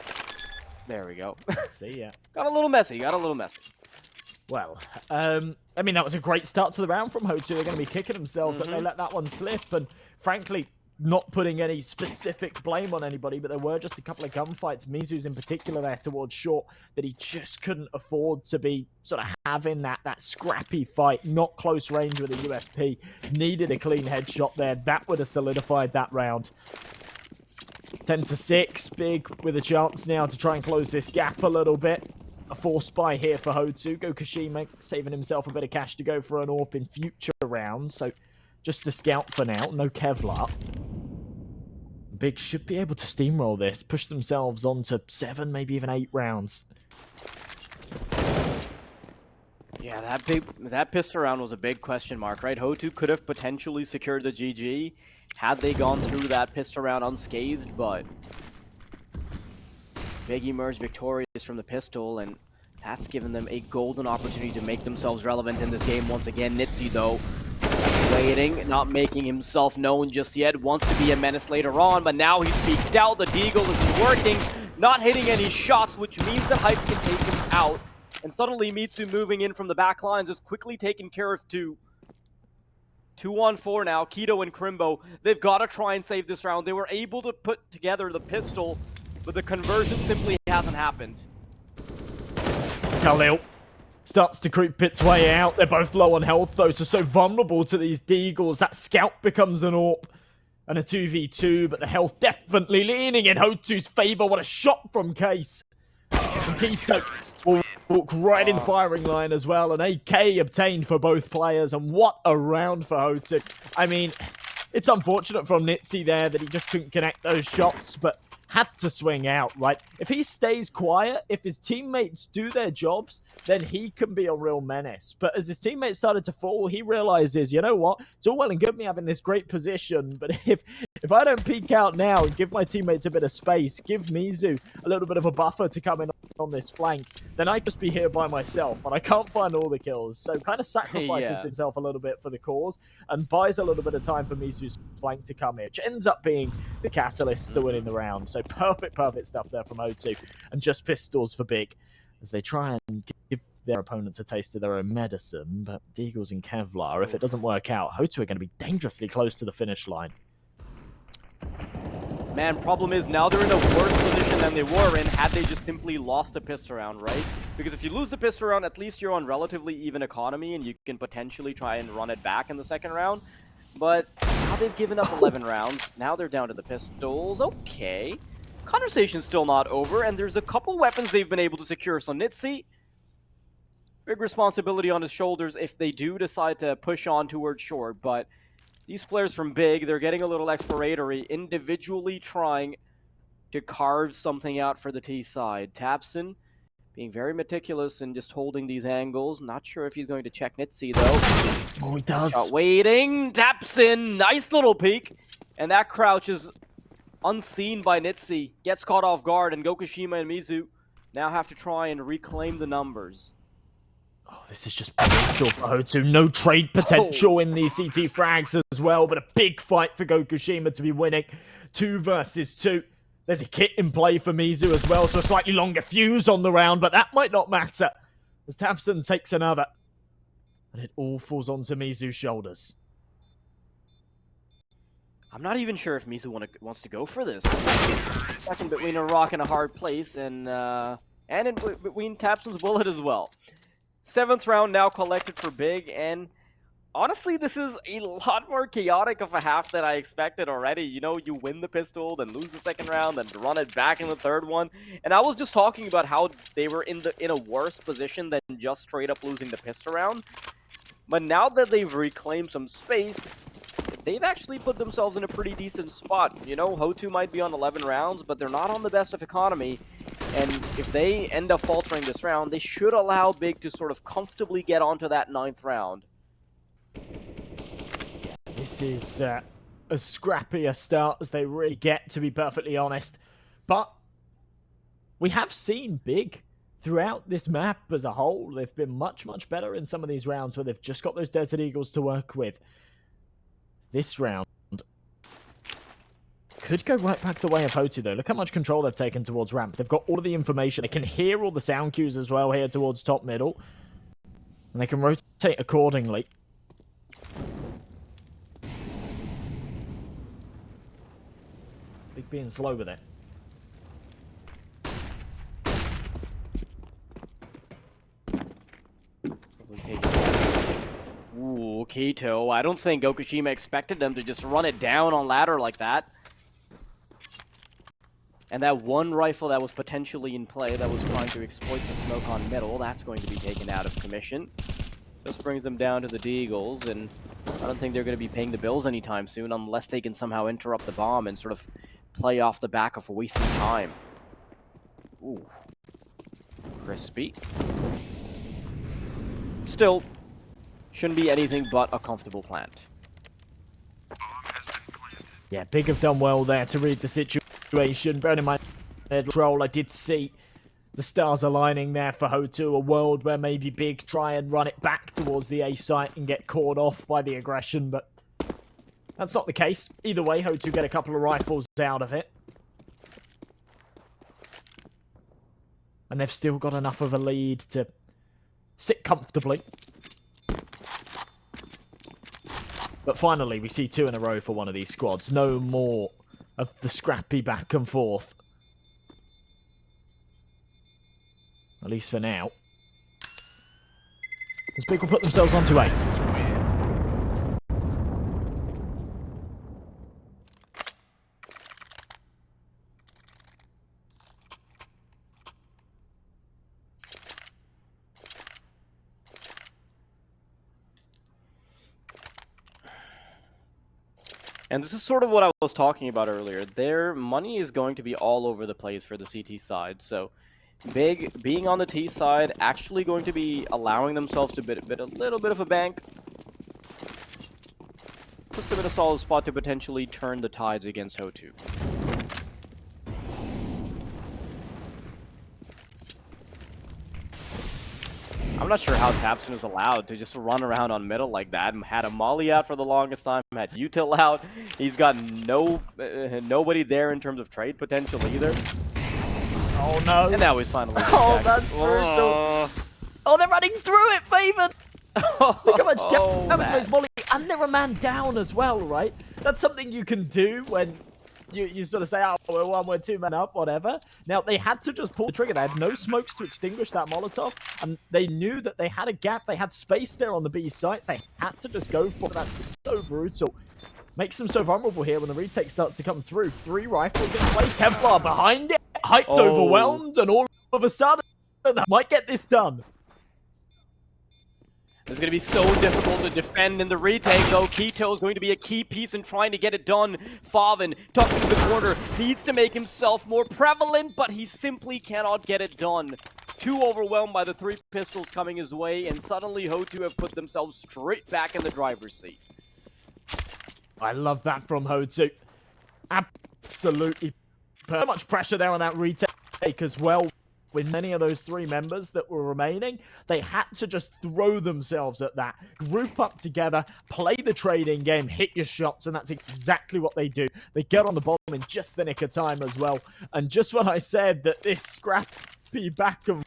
A: there we go.
B: See ya.
A: Got a little messy,
B: Well, I mean, that was a great start to the round from HOTU. They're going to be kicking themselves that they let that one slip, and frankly, not putting any specific blame on anybody, but there were just a couple of gunfights, Mizu's in particular there towards short, that he just couldn't afford to be sort of having that scrappy fight, not close range with a USP. Needed a clean headshot there. That would have solidified that round. 10-6, Big with a chance now to try and close this gap a little bit. A force buy here for HOTU. Gokashima saving himself a bit of cash to go for an AWP in future rounds. So just a scout for now. No Kevlar. Big should be able to steamroll this. Push themselves on to 7, maybe even 8 rounds.
A: Yeah, that pistol round was a big question mark, right? HOTU could have potentially secured the GG had they gone through that pistol round unscathed, but Big emerged victorious from the pistol, and that's given them a golden opportunity to make themselves relevant in this game once again. nitzie, though, waiting, not making himself known just yet, wants to be a menace later on, but now he's peeked out. The deagle isn't working, not hitting any shots, which means that Hype can take him out. And suddenly Mitsu moving in from the back lines is quickly taken care of too. 2-on-4 now, Keto and Krimbo. They've got to try and save this round. They were able to put together the pistol, but the conversion simply hasn't happened.
B: Khalil starts to creep its way out. They're both low on health, though, so vulnerable to these deagles. That scout becomes an AWP and a 2v2, but the health definitely leaning in HOTU's favor. What a shot from Case. And Keto will walk right in the firing line as well. An AK obtained for both players, and what a round for HOTU. I mean, it's unfortunate from nitzie there that he just couldn't connect those shots, but had to swing out, right? If he stays quiet, if his teammates do their jobs, then he can be a real menace. But as his teammates started to fall, he realizes, you know what? It's all well and good me having this great position, but if I don't peek out now and give my teammates a bit of space, give Mizu a little bit of a buffer to come in on this flank, then I just be here by myself, and I can't find all the kills. So kind of sacrifices himself a little bit for the cause and buys a little bit of time for Mizu's flank to come in, which ends up being the catalyst to winning the round. So perfect stuff there from HOTU, and just pistols for Big as they try and give their opponents a taste of their own medicine. But Deagles and Kevlar, if it doesn't work out, HOTU are going to be dangerously close to the finish line.
A: Man, problem is now they're in a worse position than they were in had they just simply lost a pistol round, right? Because if you lose the pistol round, at least you're on relatively even economy and you can potentially try and run it back in the second round. But now they've given up 11 rounds. Now they're down to the pistols. Okay. Conversation's still not over, and there's a couple weapons they've been able to secure. So nitzie, big responsibility on his shoulders if they do decide to push on towards short, but these players from Big, they're getting a little exploratory, individually trying to carve something out for the T side. tabseN being very meticulous and just holding these angles. Not sure if he's going to check nitzie, though.
B: Oh, he does.
A: Waiting. tabseN, nice little peek. And that crouch is unseen by nitzie. Gets caught off guard, and Gokashima and Mizu now have to try and reclaim the numbers.
B: Oh, this is just brutal for HOTU. No trade potential in these CT frags as well, but a big fight for Gokushima to be winning. 2 versus 2. There's a kit in play for Mizu as well, so a slightly longer fuse on the round, but that might not matter as tabseN takes another. And it all falls onto Mizu's shoulders.
A: I'm not even sure if Mizu wants to go for this. Second between a rock and a hard place, and in between tabseN's bullet as well. 7th round now collected for Big, and honestly, this is a lot more chaotic of a half than I expected already. You know, you win the pistol, then lose the 2nd round, then run it back in the 3rd one. And I was just talking about how they were in a worse position than just straight up losing the pistol round. But now that they've reclaimed some space, they've actually put themselves in a pretty decent spot. You know, HOTU might be on 11 rounds, but they're not on the best of economy. And if they end up faltering this round, they should allow Big to sort of comfortably get onto that 9th round.
B: This is as scrappy a start as they really get, to be perfectly honest. But we have seen Big throughout this map as a whole. They've been much, much better in some of these rounds where they've just got those Desert Eagles to work with. This round could go right back the way of HOTU, though. Look how much control they've taken towards ramp. They've got all of the information. They can hear all the sound cues as well here towards top middle. And they can rotate accordingly. Big being slow with it.
A: Ooh, Kato. I don't think Gokushima expected them to just run it down on ladder like that. And that one rifle that was potentially in play that was trying to exploit the smoke on middle, that's going to be taken out of commission. Just brings them down to the D-Eagles, and I don't think they're going to be paying the bills anytime soon unless they can somehow interrupt the bomb and sort of play off the back of wasting time. Ooh. Crispy. Still, shouldn't be anything but a comfortable plant.
B: Yeah, Big have done well there to read the situation. Bearing in mind their control, I did see the stars aligning there for HOTU, a world where maybe Big try and run it back towards the A site and get caught off by the aggression, but that's not the case. Either way, HOTU get a couple of rifles out of it. And they've still got enough of a lead to sit comfortably. But finally, we see 2 in a row for one of these squads. No more of the scrappy back and forth. At least for now. As Big will put themselves onto 8.
A: And this is sort of what I was talking about earlier. Their money is going to be all over the place for the CT side, so Big being on the T side, actually going to be allowing themselves to bid a little bit of a bank. Just a bit of solid spot to potentially turn the tides against HOTU. I'm not sure how tabseN is allowed to just run around on middle like that. Had a molly out for the longest time, had util out. He's got nobody there in terms of trade potential either.
B: Oh no.
A: And now he's finally
B: Oh, that's brutal. Oh, they're running through it, Faven! Look how much damage to his molly. And they're a man down as well, right? That's something you can do when you sort of say, oh, we're 1, we're 2 men up, whatever. Now, they had to just pull the trigger. They had no smokes to extinguish that Molotov, and they knew that they had a gap. They had space there on the B sites. They had to just go for it. That's so brutal. Makes them so vulnerable here when the retake starts to come through. 3 rifles in play. Kevlar behind it. Hyped, overwhelmed, and all of a sudden, might get this done.
A: It's going to be so difficult to defend in the retake, though. Keto is going to be a key piece in trying to get it done. Faven, tucked into the corner, needs to make himself more prevalent, but he simply cannot get it done. Too overwhelmed by the 3 pistols coming his way, and suddenly HOTU have put themselves straight back in the driver's seat.
B: I love that from HOTU. Absolutely. So much pressure there on that retake as well. with many of those 3 members that were remaining, they had to just throw themselves at that, group up together, play the trading game, hit your shots, and that's exactly what they do. They get on the bomb in just the nick of time as well. And just when I said that this scrappy back and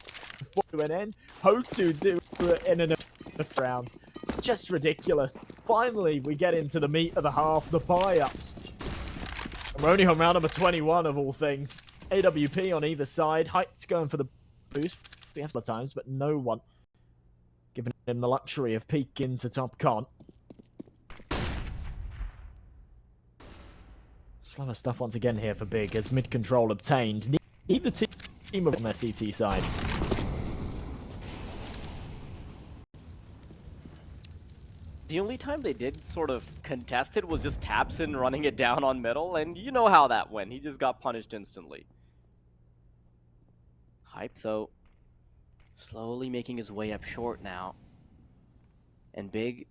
B: forth to an end, HOTU do it in an round. It's just ridiculous. Finally, we get into the meat of the half, the buy-ups. We're only on round number 21 of all things. AWP on either side. HOTU's going for the boost. We have some times, but no one giving him the luxury of peeking to top con. Slower stuff once again here for Big as mid control obtained. Neither team on their CT side.
A: The only time they did sort of contest it was just tabseN running it down on middle, and you know how that went. He just got punished instantly. Hype, though, slowly making his way up short now. And Big,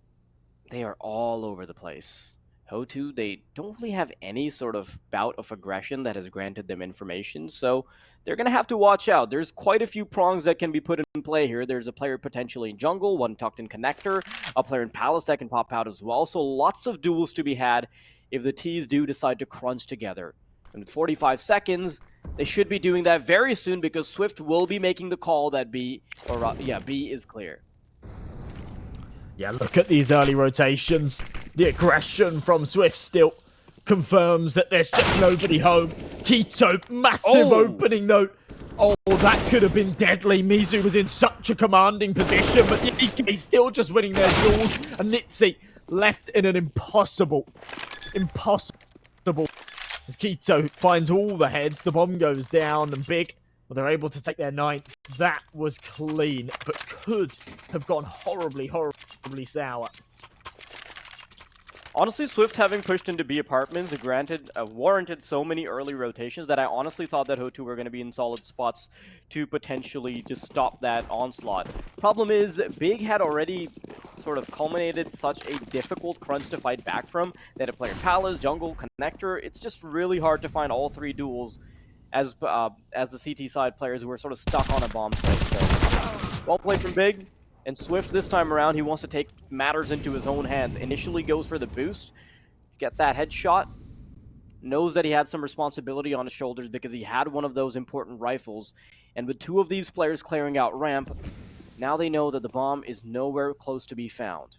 A: they are all over the place. HOTU, they don't really have any sort of bout of aggression that has granted them information, so they're going to have to watch out. There's quite a few prongs that can be put in play here. There's a player potentially in jungle, one tucked in connector, a player in palace that can pop out as well, so lots of duels to be had if the T's do decide to crunch together. And with 45 seconds, they should be doing that very soon because Swift will be making the call that B is clear.
B: Yeah, look at these early rotations. The aggression from Swift still confirms that there's just nobody home. Keto, massive opening note. Oh, that could have been deadly. Mizu was in such a commanding position, but he's still just winning their duels. And nitzie left in an impossible. As Keto finds all the heads, the bomb goes down, and Big, well, they're able to take their 9th. That was clean, but could have gone horribly sour.
A: Honestly, Swift having pushed into B apartments warranted so many early rotations that I honestly thought that HOTU were going to be in solid spots to potentially just stop that onslaught. Problem is, Big had already sort of culminated such a difficult crunch to fight back from that a player in Palace, Jungle, Connector, it's just really hard to find all 3 duels as the CT side players who were sort of stuck on a bomb site. So, well played from Big. And Swift this time around, he wants to take matters into his own hands. Initially goes for the boost, get that headshot, knows that he had some responsibility on his shoulders because he had one of those important rifles. And with 2 of these players clearing out ramp, now they know that the bomb is nowhere close to be found.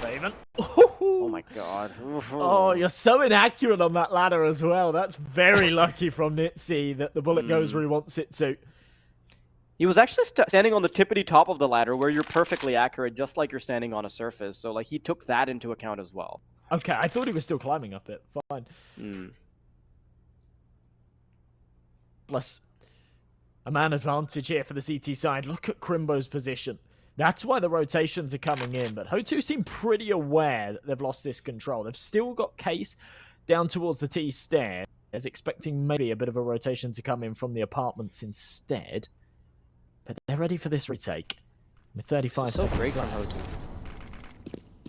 B: Raven.
A: Oh my god.
B: Oh, you're so inaccurate on that ladder as well. That's very lucky from nitzie that the bullet goes where he wants it to.
A: He was actually standing on the tippity top of the ladder where you're perfectly accurate, just like you're standing on a surface. So, like, he took that into account as well.
B: Okay, I thought he was still climbing up it. Fine. Plus, a man advantage here for the CT side. Look at Krimbo's position. That's why the rotations are coming in. But HOTU seem pretty aware that they've lost this control. They've still got Case down towards the T stairs, expecting maybe a bit of a rotation to come in from the apartments instead. But they're ready for this retake. With 35 seconds
A: great from HOTU.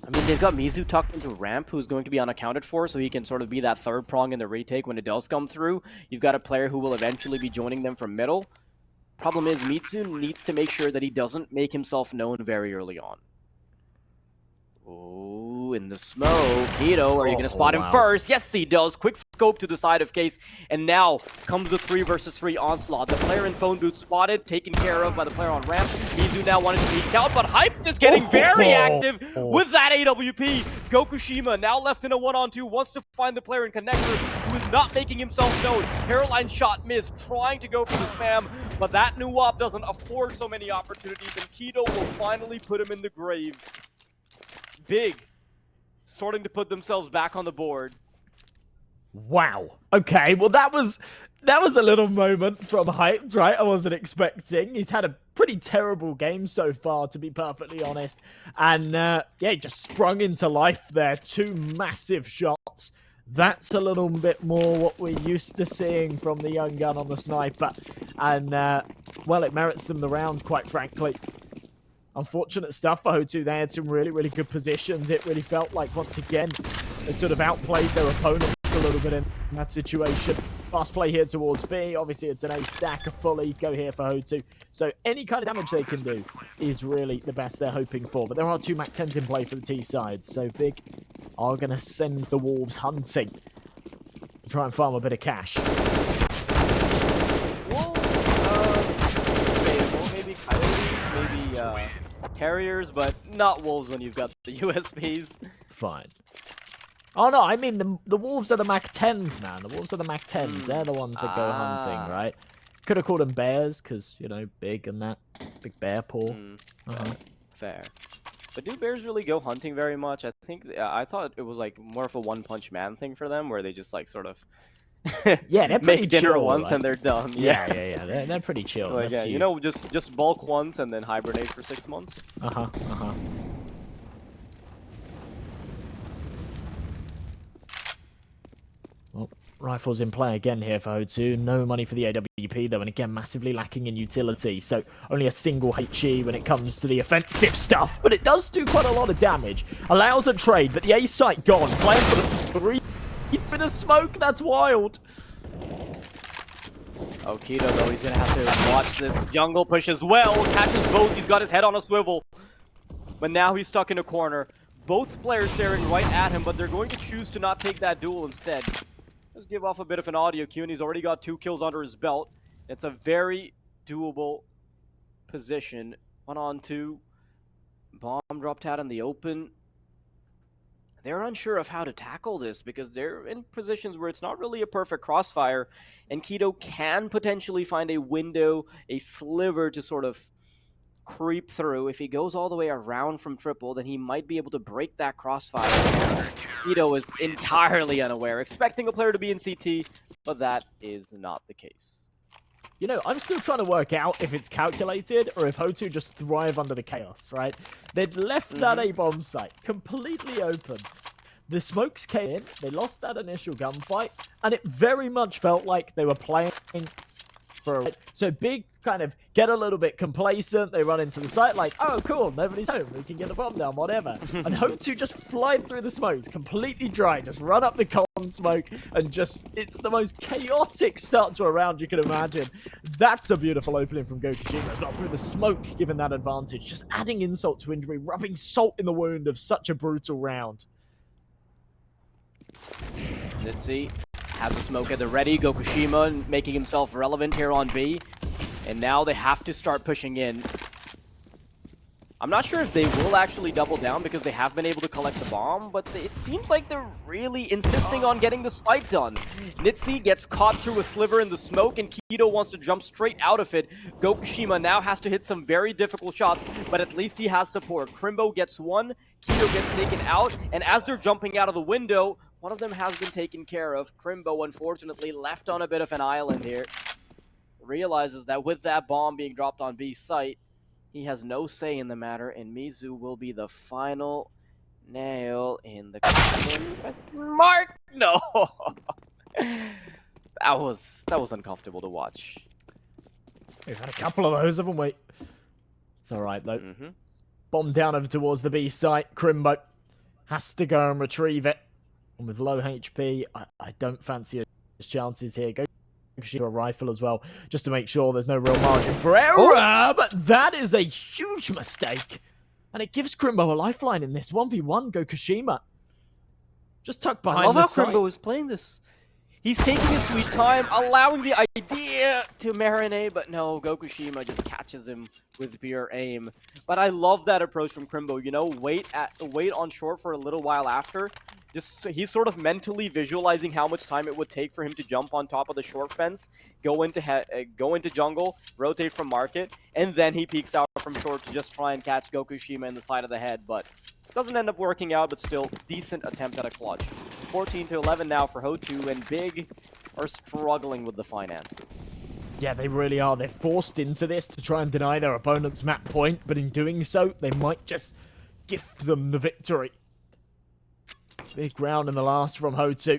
A: I mean, they've got Mizu tucked into ramp, who's going to be unaccounted for, so he can sort of be that 3rd prong in the retake when it does come through. You've got a player who will eventually be joining them from middle. Problem is, Mizu needs to make sure that he doesn't make himself known very early on. Oh, in the smoke. Keto, are you going to spot him first? Yes, he does. Quick scope to the side of Case. And now comes the 3 versus 3 onslaught. The player in phone booth spotted, taken care of by the player on ramp. Mizu now wanted to peek out, but Hype is getting very active with that AWP. Gokushima now left in a 1-on-2, wants to find the player in connector who is not making himself known. Hairline shot missed, trying to go for the spam, but that new op doesn't afford so many opportunities, and Keto will finally put him in the grave. Big, starting to put themselves back on the board.
B: Wow. Okay, well that was a little moment from Hyped, right? I wasn't expecting. He's had a pretty terrible game so far, to be perfectly honest. And yeah, he just sprung into life there. 2 massive shots. That's a little bit more what we're used to seeing from the young gun on the sniper. And well, it merits them the round, quite frankly. Unfortunate stuff for HOTU. They had some really good positions. It really felt like, once again, they sort of outplayed their opponents a little bit in that situation. Fast play here towards B. Obviously, it's an A stack, a fully go here for HOTU. So any kind of damage they can do is really the best they're hoping for. But there are 2 MAC-10s in play for the T side. So Big are going to send the Wolves hunting. Try and farm a bit of cash.
A: Wolves, maybe Coyotes, maybe Terriers, but not Wolves when you've got the USPs.
B: Fine. Oh no, I mean the Wolves are the MAC-10s, man. The Wolves are the MAC-10s. They're the ones that go hunting, right? Could have called them bears, because, you know, big and that. Big bear paw.
A: Fair. But do bears really go hunting very much? I think I thought it was like more of a one-punch man thing for them, where they just like sort of
B: yeah, they're pretty
A: make dinner
B: chill,
A: once
B: like,
A: and they're done.
B: Yeah. They're pretty chill.
A: Like, yeah, you know, just bulk once and then hibernate for 6 months.
B: Well, rifles in play again here for HOTU. No money for the AWP though, and again massively lacking in utility. So only a single HE when it comes to the offensive stuff, but it does do quite a lot of damage. Allows a trade, but the A site gone. Playing for the 3. It's in a smoke. That's wild.
A: Oh, Keto though, he's gonna have to watch this jungle push as well. Catches both. He's got his head on a swivel, but now he's stuck in a corner. Both players staring right at him, but they're going to choose to not take that duel instead. Let's give off a bit of an audio cue, and he's already got 2 kills under his belt. It's a very doable position. 1-on-2. Bomb dropped out in the open. They're unsure of how to tackle this because they're in positions where it's not really a perfect crossfire, and Keto can potentially find a window, a sliver to sort of creep through. If he goes all the way around from triple, then he might be able to break that crossfire. Keto is entirely unaware, expecting a player to be in CT, but that is not the case.
B: You know, I'm still trying to work out if it's calculated or if HOTU just thrive under the chaos, right? They'd left that A-bomb site completely open. The smokes came in, they lost that initial gunfight, and it very much felt like they were playing for a... So Big kind of get a little bit complacent, they run into the site like, oh cool, nobody's home, we can get the bomb down, whatever. And HOTU just fly through the smokes, completely dry, just run up the con smoke, and just, it's the most chaotic start to a round you can imagine. That's a beautiful opening from Gokushima as well, through the smoke, given that advantage, just adding insult to injury, rubbing salt in the wound of such a brutal round.
A: nitzie has a smoke at the ready. Gokushima making himself relevant here on B. And now they have to start pushing in. I'm not sure if they will actually double down because they have been able to collect the bomb, but it seems like they're really insisting on getting this fight done. nitzie gets caught through a sliver in the smoke, and Keto wants to jump straight out of it. Gokushima now has to hit some very difficult shots, but at least he has support. Krimbo gets one, Keto gets taken out, and as they're jumping out of the window, one of them has been taken care of. Krimbo, unfortunately, left on a bit of an island here. Realizes that with that bomb being dropped on B site, he has no say in the matter, and Mizu will be the final nail in the coffin. Mark, no, that was uncomfortable to watch.
B: We've had a couple of those, haven't we? It's all right though. Bomb down over towards the B site. Krimbo has to go and retrieve it, and with low HP, I don't fancy his chances here. Go a rifle as well, just to make sure there's no real margin for error, but that is a huge mistake, and it gives Krimbo a lifeline in this 1v1. Gokushima just tucked behind the site.
A: I love how Krimbo is playing this. He's taking his sweet time, allowing the idea to marinate, but no, Gokushima just catches him with pure aim. But I love that approach from Krimbo, you know, wait on short for a little while after. Just he's sort of mentally visualizing how much time it would take for him to jump on top of the short fence, go into jungle, rotate from market, and then he peeks out from short to just try and catch Gokushima in the side of the head, but doesn't end up working out, but still decent attempt at a clutch. 14-11 now for HOTU, and Big are struggling with the finances.
B: Yeah, they really are. They're forced into this to try and deny their opponent's map point, but in doing so, they might just gift them the victory. Big round in the last from HOTU.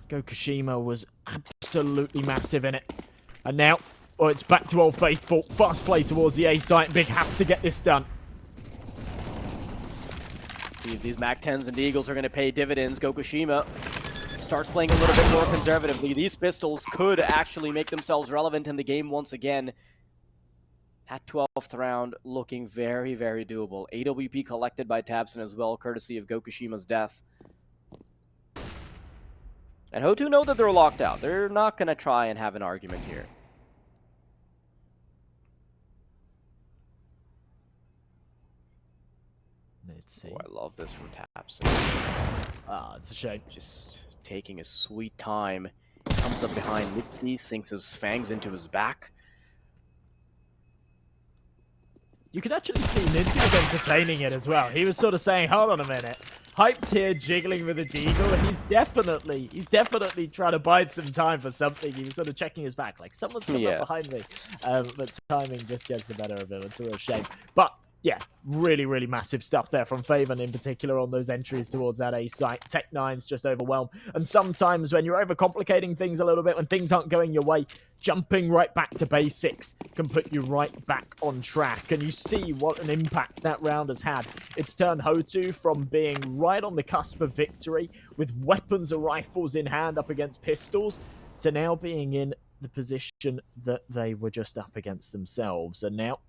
B: Gokushima was absolutely massive in it. And now, oh, it's back to Old Faithful. Fast play towards the A site. Big have to get this done.
A: See if these MAC-10s and Eagles are going to pay dividends. Gokushima starts playing a little bit more conservatively. These pistols could actually make themselves relevant in the game once again. That 12th round looking very, very doable. AWP collected by tabseN as well, courtesy of Gokushima's death. And HOTU know that they're locked out. They're not going to try and have an argument here.
B: nitzie.
A: Oh, I love this from tabseN.
B: Ah, it's a shame.
A: Just taking his sweet time. Comes up behind nitzie, sinks his fangs into his back.
B: You could actually see nitzie was entertaining it as well. He was sort of saying, hold on a minute. Hype's here jiggling with a deagle, and he's definitely trying to bide some time for something. He was sort of checking his back, like, someone's coming up behind me. But timing just gets the better of him. It's a real shame. But yeah, really, really massive stuff there from faveN in particular on those entries towards that A site. Tech9's just overwhelmed. And sometimes when you're overcomplicating things a little bit, when things aren't going your way, jumping right back to basics can put you right back on track. And you see what an impact that round has had. It's turned HOTU from being right on the cusp of victory with weapons or rifles in hand up against pistols to now being in the position that they were just up against themselves. And now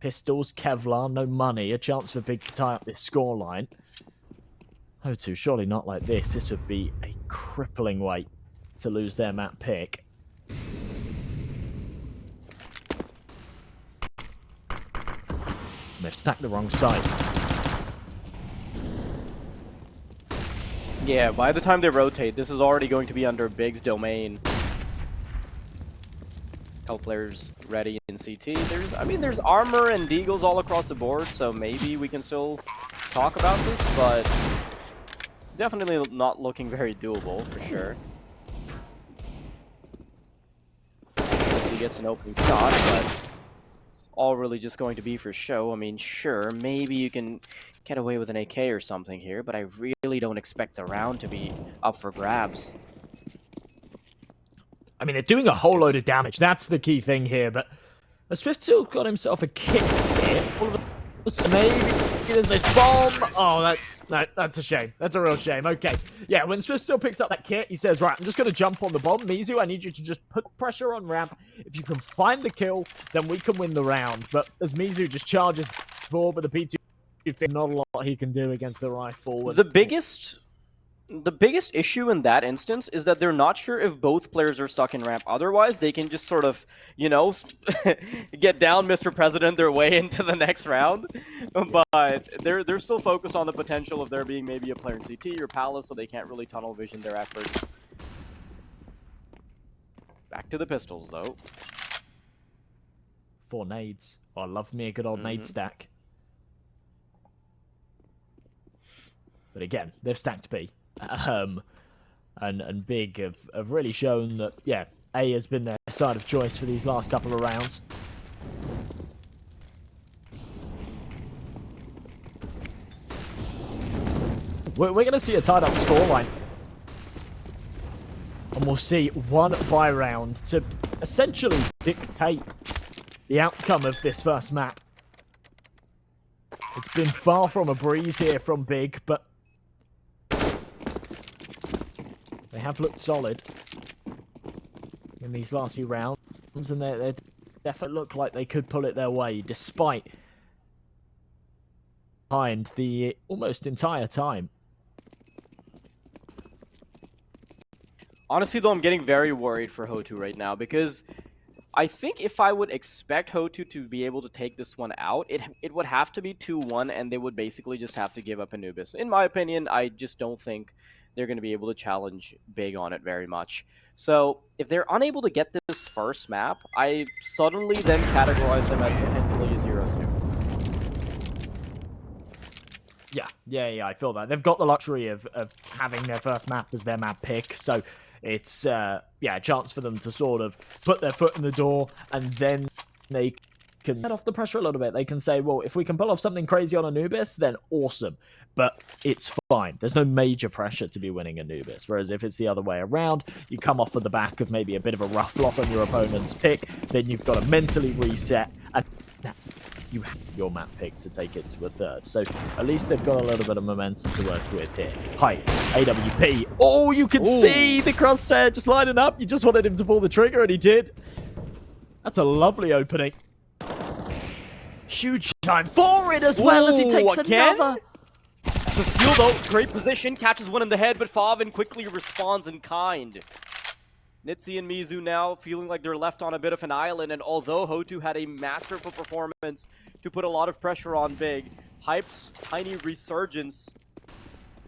B: pistols, Kevlar, no money, a chance for Big to tie up this scoreline. HOTU, surely not like this. This would be a crippling way to lose their map pick. They've stacked the wrong side.
A: Yeah, by the time they rotate, this is already going to be under Big's domain. Couple players ready in CT. There's armor and deagles all across the board, so maybe we can still talk about this, but definitely not looking very doable for sure. He gets an open shot, but it's all really just going to be for show. I mean, sure, maybe you can get away with an AK or something here, but I really don't expect the round to be up for grabs.
B: I mean, they're doing a whole load of damage. That's the key thing here. But Swift still got himself a kick here. Maybe there's this bomb. Oh, that's a shame. That's a real shame. Okay. Yeah, when Swift still picks up that kit, he says, right, I'm just going to jump on the bomb. Mizu, I need you to just put pressure on ramp. If you can find the kill, then we can win the round. But as Mizu just charges forward with the P2, not a lot he can do against the rifle.
A: The biggest issue in that instance is that they're not sure if both players are stuck in ramp. Otherwise, they can just sort of, you know, get down Mr. President their way into the next round. But they're still focused on the potential of there being maybe a player in CT or Palace, so they can't really tunnel vision their efforts. Back to the pistols, though.
B: 4 nades. Oh, I love me a good old nade stack. But again, they've stacked B. And Big have really shown that, yeah, A has been their side of choice for these last couple of rounds. We're going to see a tied up scoreline. And we'll see one buy round to essentially dictate the outcome of this first map. It's been far from a breeze here from Big, but they have looked solid in these last few rounds, and they definitely look like they could pull it their way, despite behind the almost entire time.
A: Honestly, though, I'm getting very worried for HOTU right now, because I think if I would expect HOTU to be able to take this one out, it would have to be 2-1, and they would basically just have to give up Anubis. In my opinion, I just don't think they're going to be able to challenge Big on it very much. So, if they're unable to get this first map, I suddenly then categorize them as potentially a 0-2.
B: Yeah, I feel that. They've got the luxury of having their first map as their map pick, so it's, a chance for them to sort of put their foot in the door, and then they can let off the pressure a little bit. They can say, well, if we can pull off something crazy on Anubis, then awesome. But it's fine. There's no major pressure to be winning Anubis. Whereas if it's the other way around, you come off of the back of maybe a bit of a rough loss on your opponent's pick, then you've got to mentally reset, and you have your map pick to take it to a third. So at least they've got a little bit of momentum to work with here. Height, AWP. Oh, you can see the crosshair just lining up. You just wanted him to pull the trigger, and he did. That's a lovely opening. Huge time for it as well as he takes another.
A: The steal though, great position, catches one in the head, but Favin quickly responds in kind. nitzie and Mizu now feeling like they're left on a bit of an island, and although HOTU had a masterful performance to put a lot of pressure on Big, Hype's tiny resurgence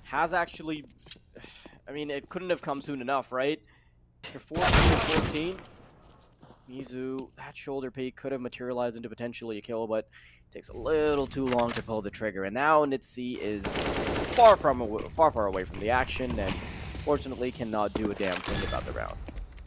A: has actually, I mean, it couldn't have come soon enough, right? They're 14-14. Mizu, that shoulder peek could have materialized into potentially a kill, but it takes a little too long to pull the trigger. And now nitzie is far away from the action, and fortunately cannot do a damn thing about the round.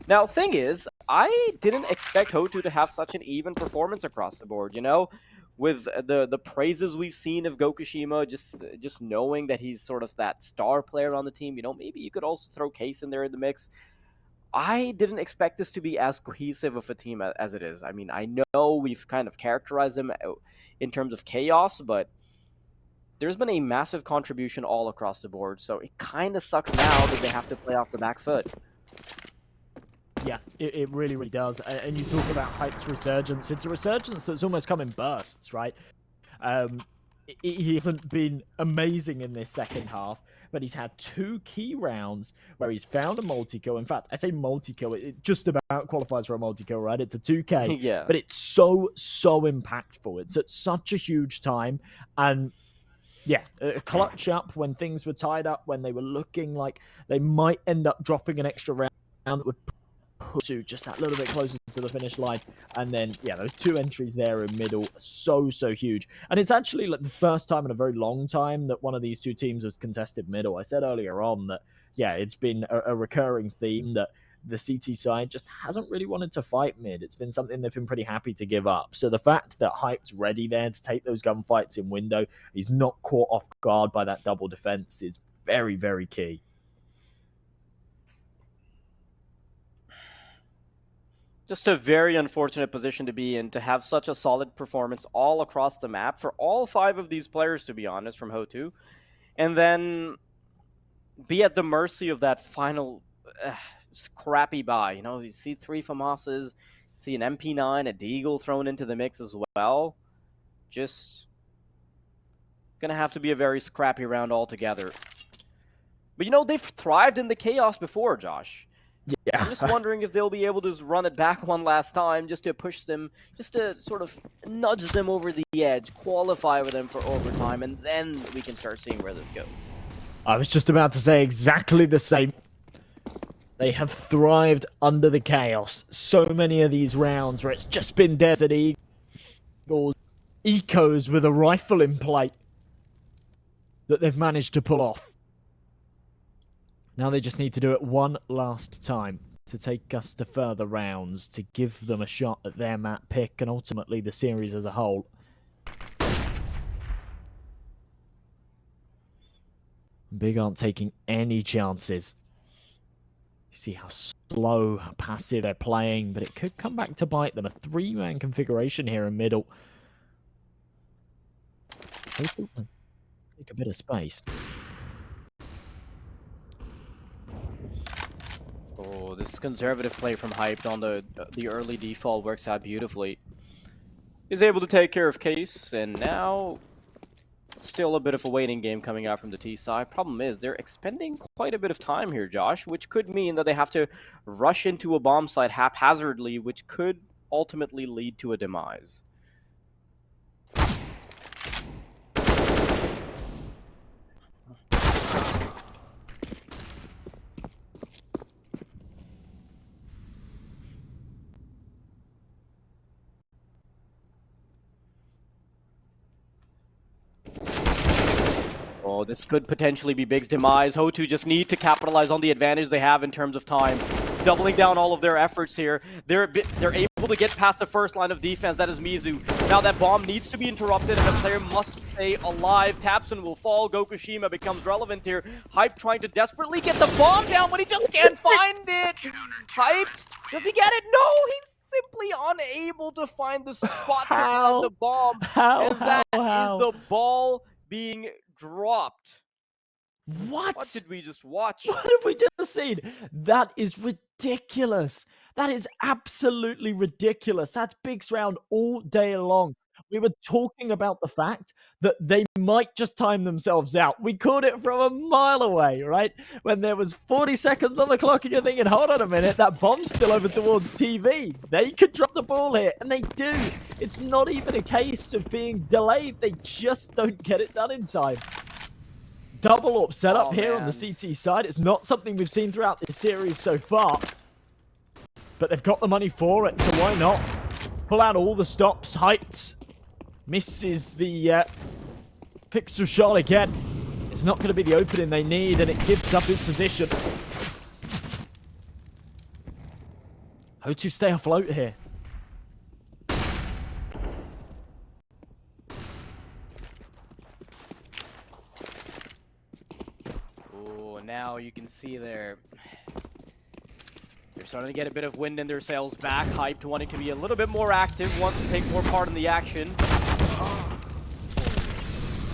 A: Now, thing is, I didn't expect HOTU to have such an even performance across the board, you know? With the praises we've seen of Gokushima, just knowing that he's sort of that star player on the team, you know, maybe you could also throw Case in there in the mix. I didn't expect this to be as cohesive of a team as it is. I mean, I know we've kind of characterized them in terms of chaos, but there's been a massive contribution all across the board, so it kind of sucks now that they have to play off the back foot.
B: Yeah, it really, really does. And you talk about Hype's resurgence. It's a resurgence that's almost come in bursts, right? He hasn't been amazing in this second half, but he's had 2 key rounds where he's found a multi-kill. In fact, I say multi-kill, it just about qualifies for a multi-kill, right? It's a 2K,
A: yeah.
B: But it's so impactful. It's at such a huge time, and yeah, a clutch up when things were tied up, when they were looking like they might end up dropping an extra round that would to just that little bit closer to the finish line. And then, yeah, those 2 entries there in middle, so huge. And it's actually like the first time in a very long time that one of these 2 teams has contested middle. I said earlier on that, yeah, it's been a recurring theme that the CT side just hasn't really wanted to fight mid. It's been something they've been pretty happy to give up. So the fact that Hype's ready there to take those gunfights in window, he's not caught off guard by that double defense, is very, very key.
A: Just a very unfortunate position to be in, to have such a solid performance all across the map for all 5 of these players, to be honest, from HOTU, and then be at the mercy of that final scrappy buy. You know, you see 3 FAMASas, see an MP9, a Deagle thrown into the mix as well. Just gonna have to be a very scrappy round altogether. But you know, they've thrived in the chaos before, Josh.
B: Yeah.
A: I'm just wondering if they'll be able to run it back one last time, just to push them, just to sort of nudge them over the edge, qualify with them for overtime, and then we can start seeing where this goes.
B: I was just about to say exactly the same. They have thrived under the chaos. So many of these rounds where it's just been Desert Eagles, Ecos with a rifle in play that they've managed to pull off. Now they just need to do it one last time to take us to further rounds, to give them a shot at their map pick and ultimately the series as a whole. Big aren't taking any chances. You see how slow, how passive they're playing, but it could come back to bite them. A 3-man configuration here in middle. Take a bit of space.
A: Oh, this conservative play from Hyped on the early default works out beautifully. He's able to take care of Case, and now still a bit of a waiting game coming out from the T side. Problem is, they're expending quite a bit of time here, Josh, which could mean that they have to rush into a bomb site haphazardly, which could ultimately lead to a demise. Oh, this could potentially be Big's demise. HOTU just need to capitalize on the advantage they have in terms of time. Doubling down all of their efforts here. They're able to get past the first line of defense, that is Mizu. Now that bomb needs to be interrupted and the player must stay alive. tabseN will fall, Gokushima becomes relevant here. Hype trying to desperately get the bomb down, but he just can't find it. Hype, does he get it? No, he's simply unable to find the spot to
B: How?
A: plant the bomb.
B: How?
A: And that
B: How?
A: is the ball being dropped.
B: What?
A: What did we just watch?
B: What have we just seen? That is ridiculous. That is absolutely ridiculous. That's Big's round all day long. We were talking about the fact that they might just time themselves out. We called it from a mile away, right? When there was 40 seconds on the clock and you're thinking, hold on a minute, that bomb's still over towards TV. They could drop the ball here, and they do. It's not even a case of being delayed. They just don't get it done in time. Double up setup here on the CT side. It's not something we've seen throughout this series so far. But they've got the money for it, so why not? Pull out all the stops. Heights misses the pixel shot again. It's not going to be the opening they need, and it gives up his position. HOTU stay afloat here.
A: Now you can see they're starting to get a bit of wind in their sails back. Hyped, wanting to be a little bit more active, wants to take more part in the action.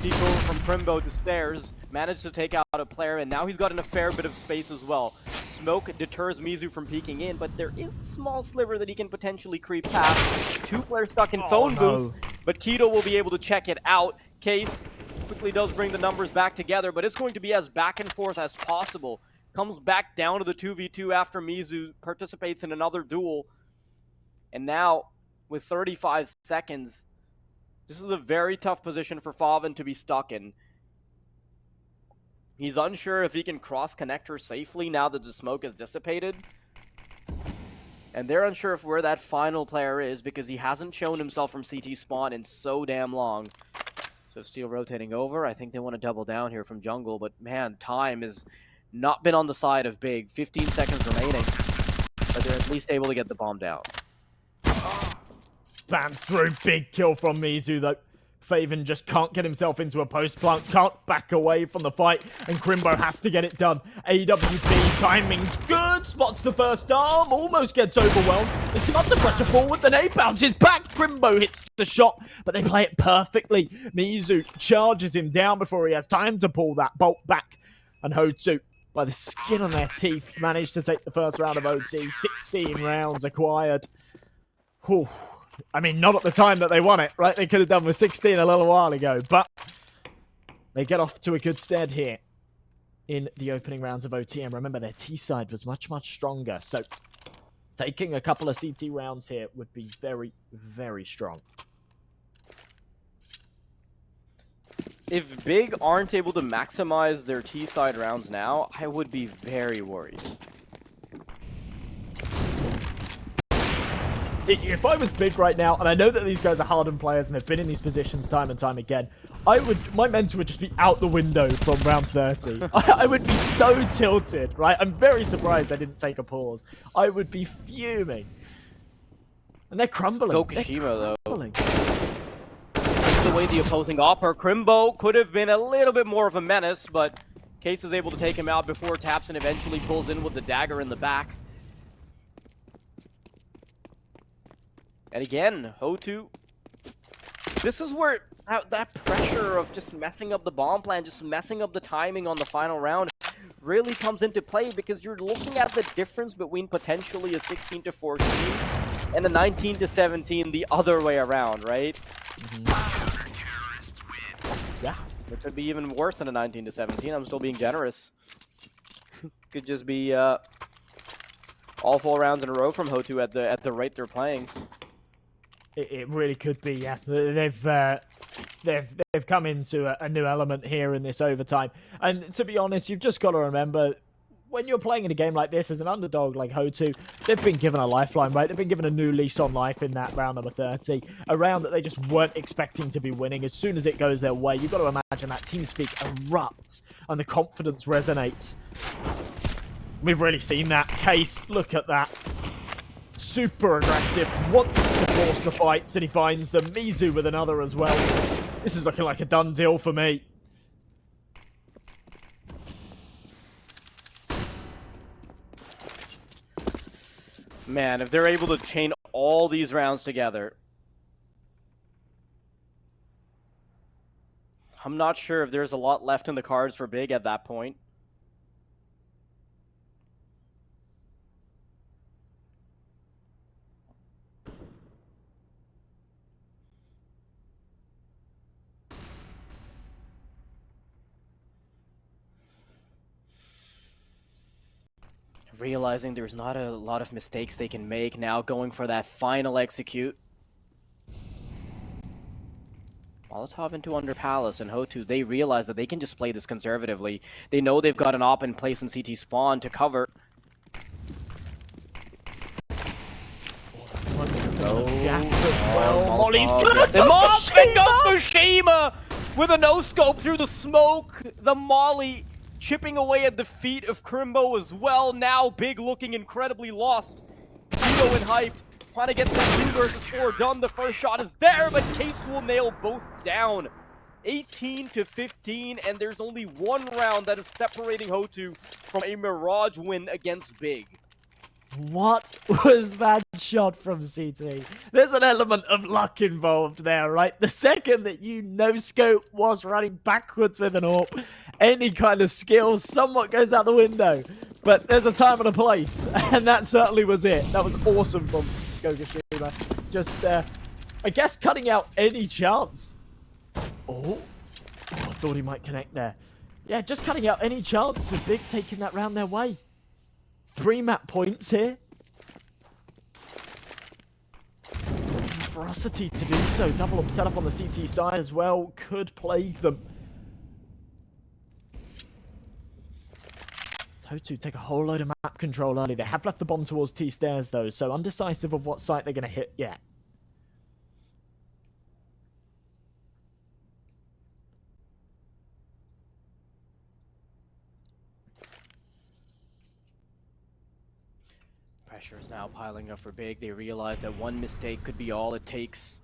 A: Pico from Krimbo to stairs, managed to take out a player, and now he's gotten a fair bit of space as well. Smoke deters Mizu from peeking in, but there is a small sliver that he can potentially creep past. Two players stuck in phone booth, but Keto will be able to check it out. Case quickly does bring the numbers back together, but it's going to be as back and forth as possible. Comes back down to the 2v2 after Mizu participates in another duel. And now, with 35 seconds, this is a very tough position for Favin to be stuck in. He's unsure if he can cross-connect her safely now that the smoke is dissipated. And they're unsure of where that final player is because he hasn't shown himself from CT spawn in so damn long. So Steel rotating over. I think they want to double down here from jungle, but man, time has not been on the side of Big. 15 seconds remaining, but they're at least able to get the bomb down.
B: Spams through, big kill from Mizu though. Favin just can't get himself into a post plant, can't back away from the fight, and Krimbo has to get it done. AWP, timing's good, spots the first arm, almost gets overwhelmed. It's come under pressure forward, then A bounces back, Krimbo hits the shot, but they play it perfectly. Mizu charges him down before he has time to pull that bolt back, and HOTU, by the skin on their teeth, managed to take the first round of OT. 16 rounds acquired. Whew. I mean, not at the time that they won it, right? They could have done with 16 a little while ago, but they get off to a good stead here in the opening rounds of OT. And remember, their T side was much, much stronger. So taking a couple of CT rounds here would be very, very strong.
A: If Big aren't able to maximize their T side rounds now, I would be very worried.
B: If I was Big right now, and I know that these guys are hardened players and they've been in these positions time and time again, my mental would just be out the window from round 30. I would be so tilted, right? I'm very surprised I didn't take a pause. I would be fuming. And they're crumbling.
A: Go Kashima, though. Takes away the opposing offer. Krimbo could have been a little bit more of a menace, but Case is able to take him out before tabseN eventually pulls in with the dagger in the back. And again, HOTU. This is where that pressure of just messing up the bomb plan, just messing up the timing on the final round really comes into play, because you're looking at the difference between potentially a 16 to 14 and a 19 to 17 the other way around, right? Yeah, it could be even worse than a 19 to 17. I'm still being generous. Could just be all 4 rounds in a row from HOTU at the rate they're playing.
B: It really could be, yeah. They've come into a new element here in this overtime. And to be honest, you've just got to remember, when you're playing in a game like this as an underdog like HOTU, they've been given a lifeline, right? They've been given a new lease on life in that round number 30. A round that they just weren't expecting to be winning. As soon as it goes their way, you've got to imagine that TeamSpeak erupts and the confidence resonates. We've really seen that. Case, look at that. Super aggressive, wants to force the fights, and he finds them. Mizu with another as well. This is looking like a done deal for me.
A: Man, if they're able to chain all all these rounds together. I'm not sure if there's a lot left in the cards for Big at that point. Realizing there's not a lot of mistakes they can make, now going for that final execute. Molotov into Under Palace, and HOTU, they realize that they can just play this conservatively. They know they've got an op in place in CT spawn to cover.
B: Molly's good!
A: And Moss picked up Fushima with a no-scope through the smoke. The Molly chipping away at the feet of Krimbo as well. Now Big looking incredibly lost. Kito and hyped, trying to get this 2 versus 4 done. The first shot is there, but Case will nail both down. 18-15, and there's only one round that is separating HOTU from a Mirage win against Big.
B: What was that shot from CT? There's an element of luck involved there, right? The second that you no-scope was running backwards with an AWP, any kind of skill somewhat goes out the window. But there's a time and a place, and that certainly was it. That was awesome from Gogashima. Just, I guess, cutting out any chance. Oh, I thought he might connect there. Yeah, just cutting out any chance of Big taking that round their way. 3 map points here. Ferocity to do so. Double up setup on the CT side as well could plague them. HOTU take a whole load of map control early. They have left the bomb towards T-stairs though, so undecisive of what site they're going to hit yet.
A: Pressure is now piling up for Big. They realize that one mistake could be all it takes.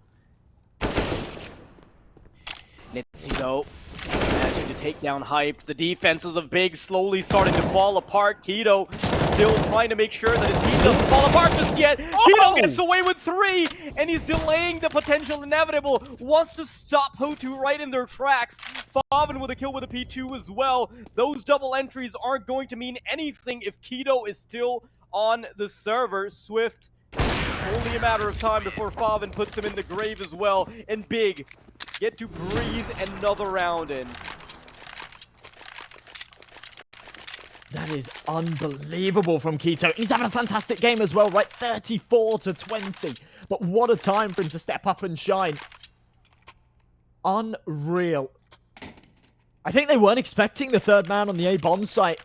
A: Nitzie though, managing to take down Hyped. The defenses of Big slowly starting to fall apart. Kito still trying to make sure that his team doesn't fall apart just yet. Kito gets away with 3, and he's delaying the potential inevitable. Wants to stop HOTU right in their tracks. Favin with a kill with a P2 as well. Those double entries aren't going to mean anything if Kito is still on the server. Swift, only a matter of time before Favin puts him in the grave as well. And Big get to breathe another round in.
B: That is unbelievable from Kito. He's having a fantastic game as well, right? 34-20. But what a time for him to step up and shine. Unreal. I think they weren't expecting the third man on the A bomb site.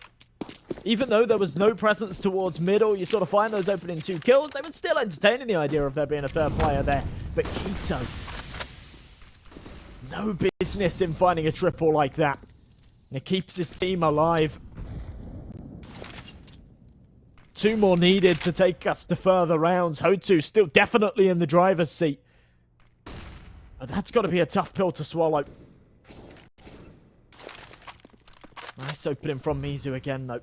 B: Even though there was no presence towards middle, you sort of find those opening 2 kills, they were still entertaining the idea of there being a third player there. But Kito, no business in finding a triple like that. And it keeps his team alive. 2 more needed to take us to further rounds. HOTU still definitely in the driver's seat. But that's got to be a tough pill to swallow. Nice opening from Mizu again, though.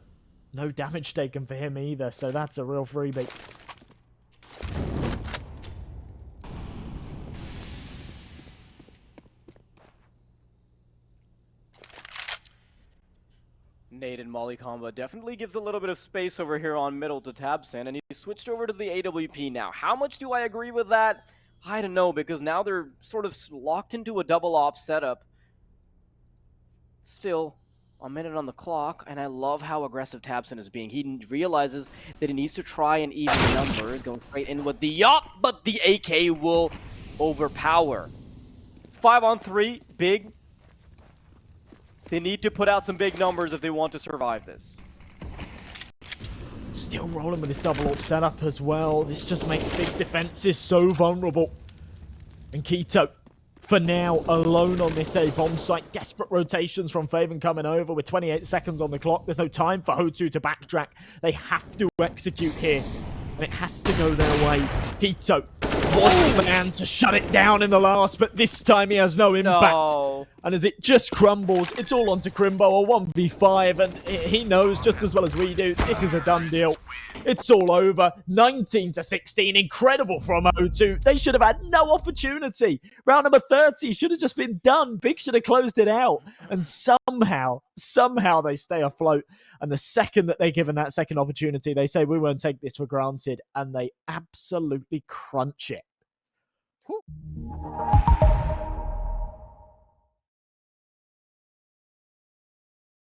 B: No damage taken for him either, so that's a real freebie.
A: Nade and Molly combo definitely gives a little bit of space over here on middle to tabseN, and he switched over to the AWP now. How much do I agree with that? I don't know, because now they're sort of locked into a double op setup. Still, a minute on the clock, and I love how aggressive tabseN is being. He realizes that he needs to try and even numbers, going straight in with the yup, but the AK will overpower. 5-on-3, Big. They need to put out some big numbers if they want to survive this.
B: Still rolling with his double up setup as well. This just makes Big's defenses so vulnerable. And Kito, for now, alone on this A bomb site. Desperate rotations from Favin coming over with 28 seconds on the clock. There's no time for HOTU to backtrack. They have to execute here, and it has to go their way. Kito was the man to shut it down in the last, but this time he has no impact.
A: No.
B: And as it just crumbles, it's all onto Krimbo, a 1v5, and he knows just as well as we do, this is a done deal. It's all over. 19-16. Incredible from HOTU. They should have had no opportunity. Round number 30 should have just been done. Big should have closed it out. And somehow they stay afloat. And the second that they're given that second opportunity, they say, we won't take this for granted. And they absolutely crunch it. Whew.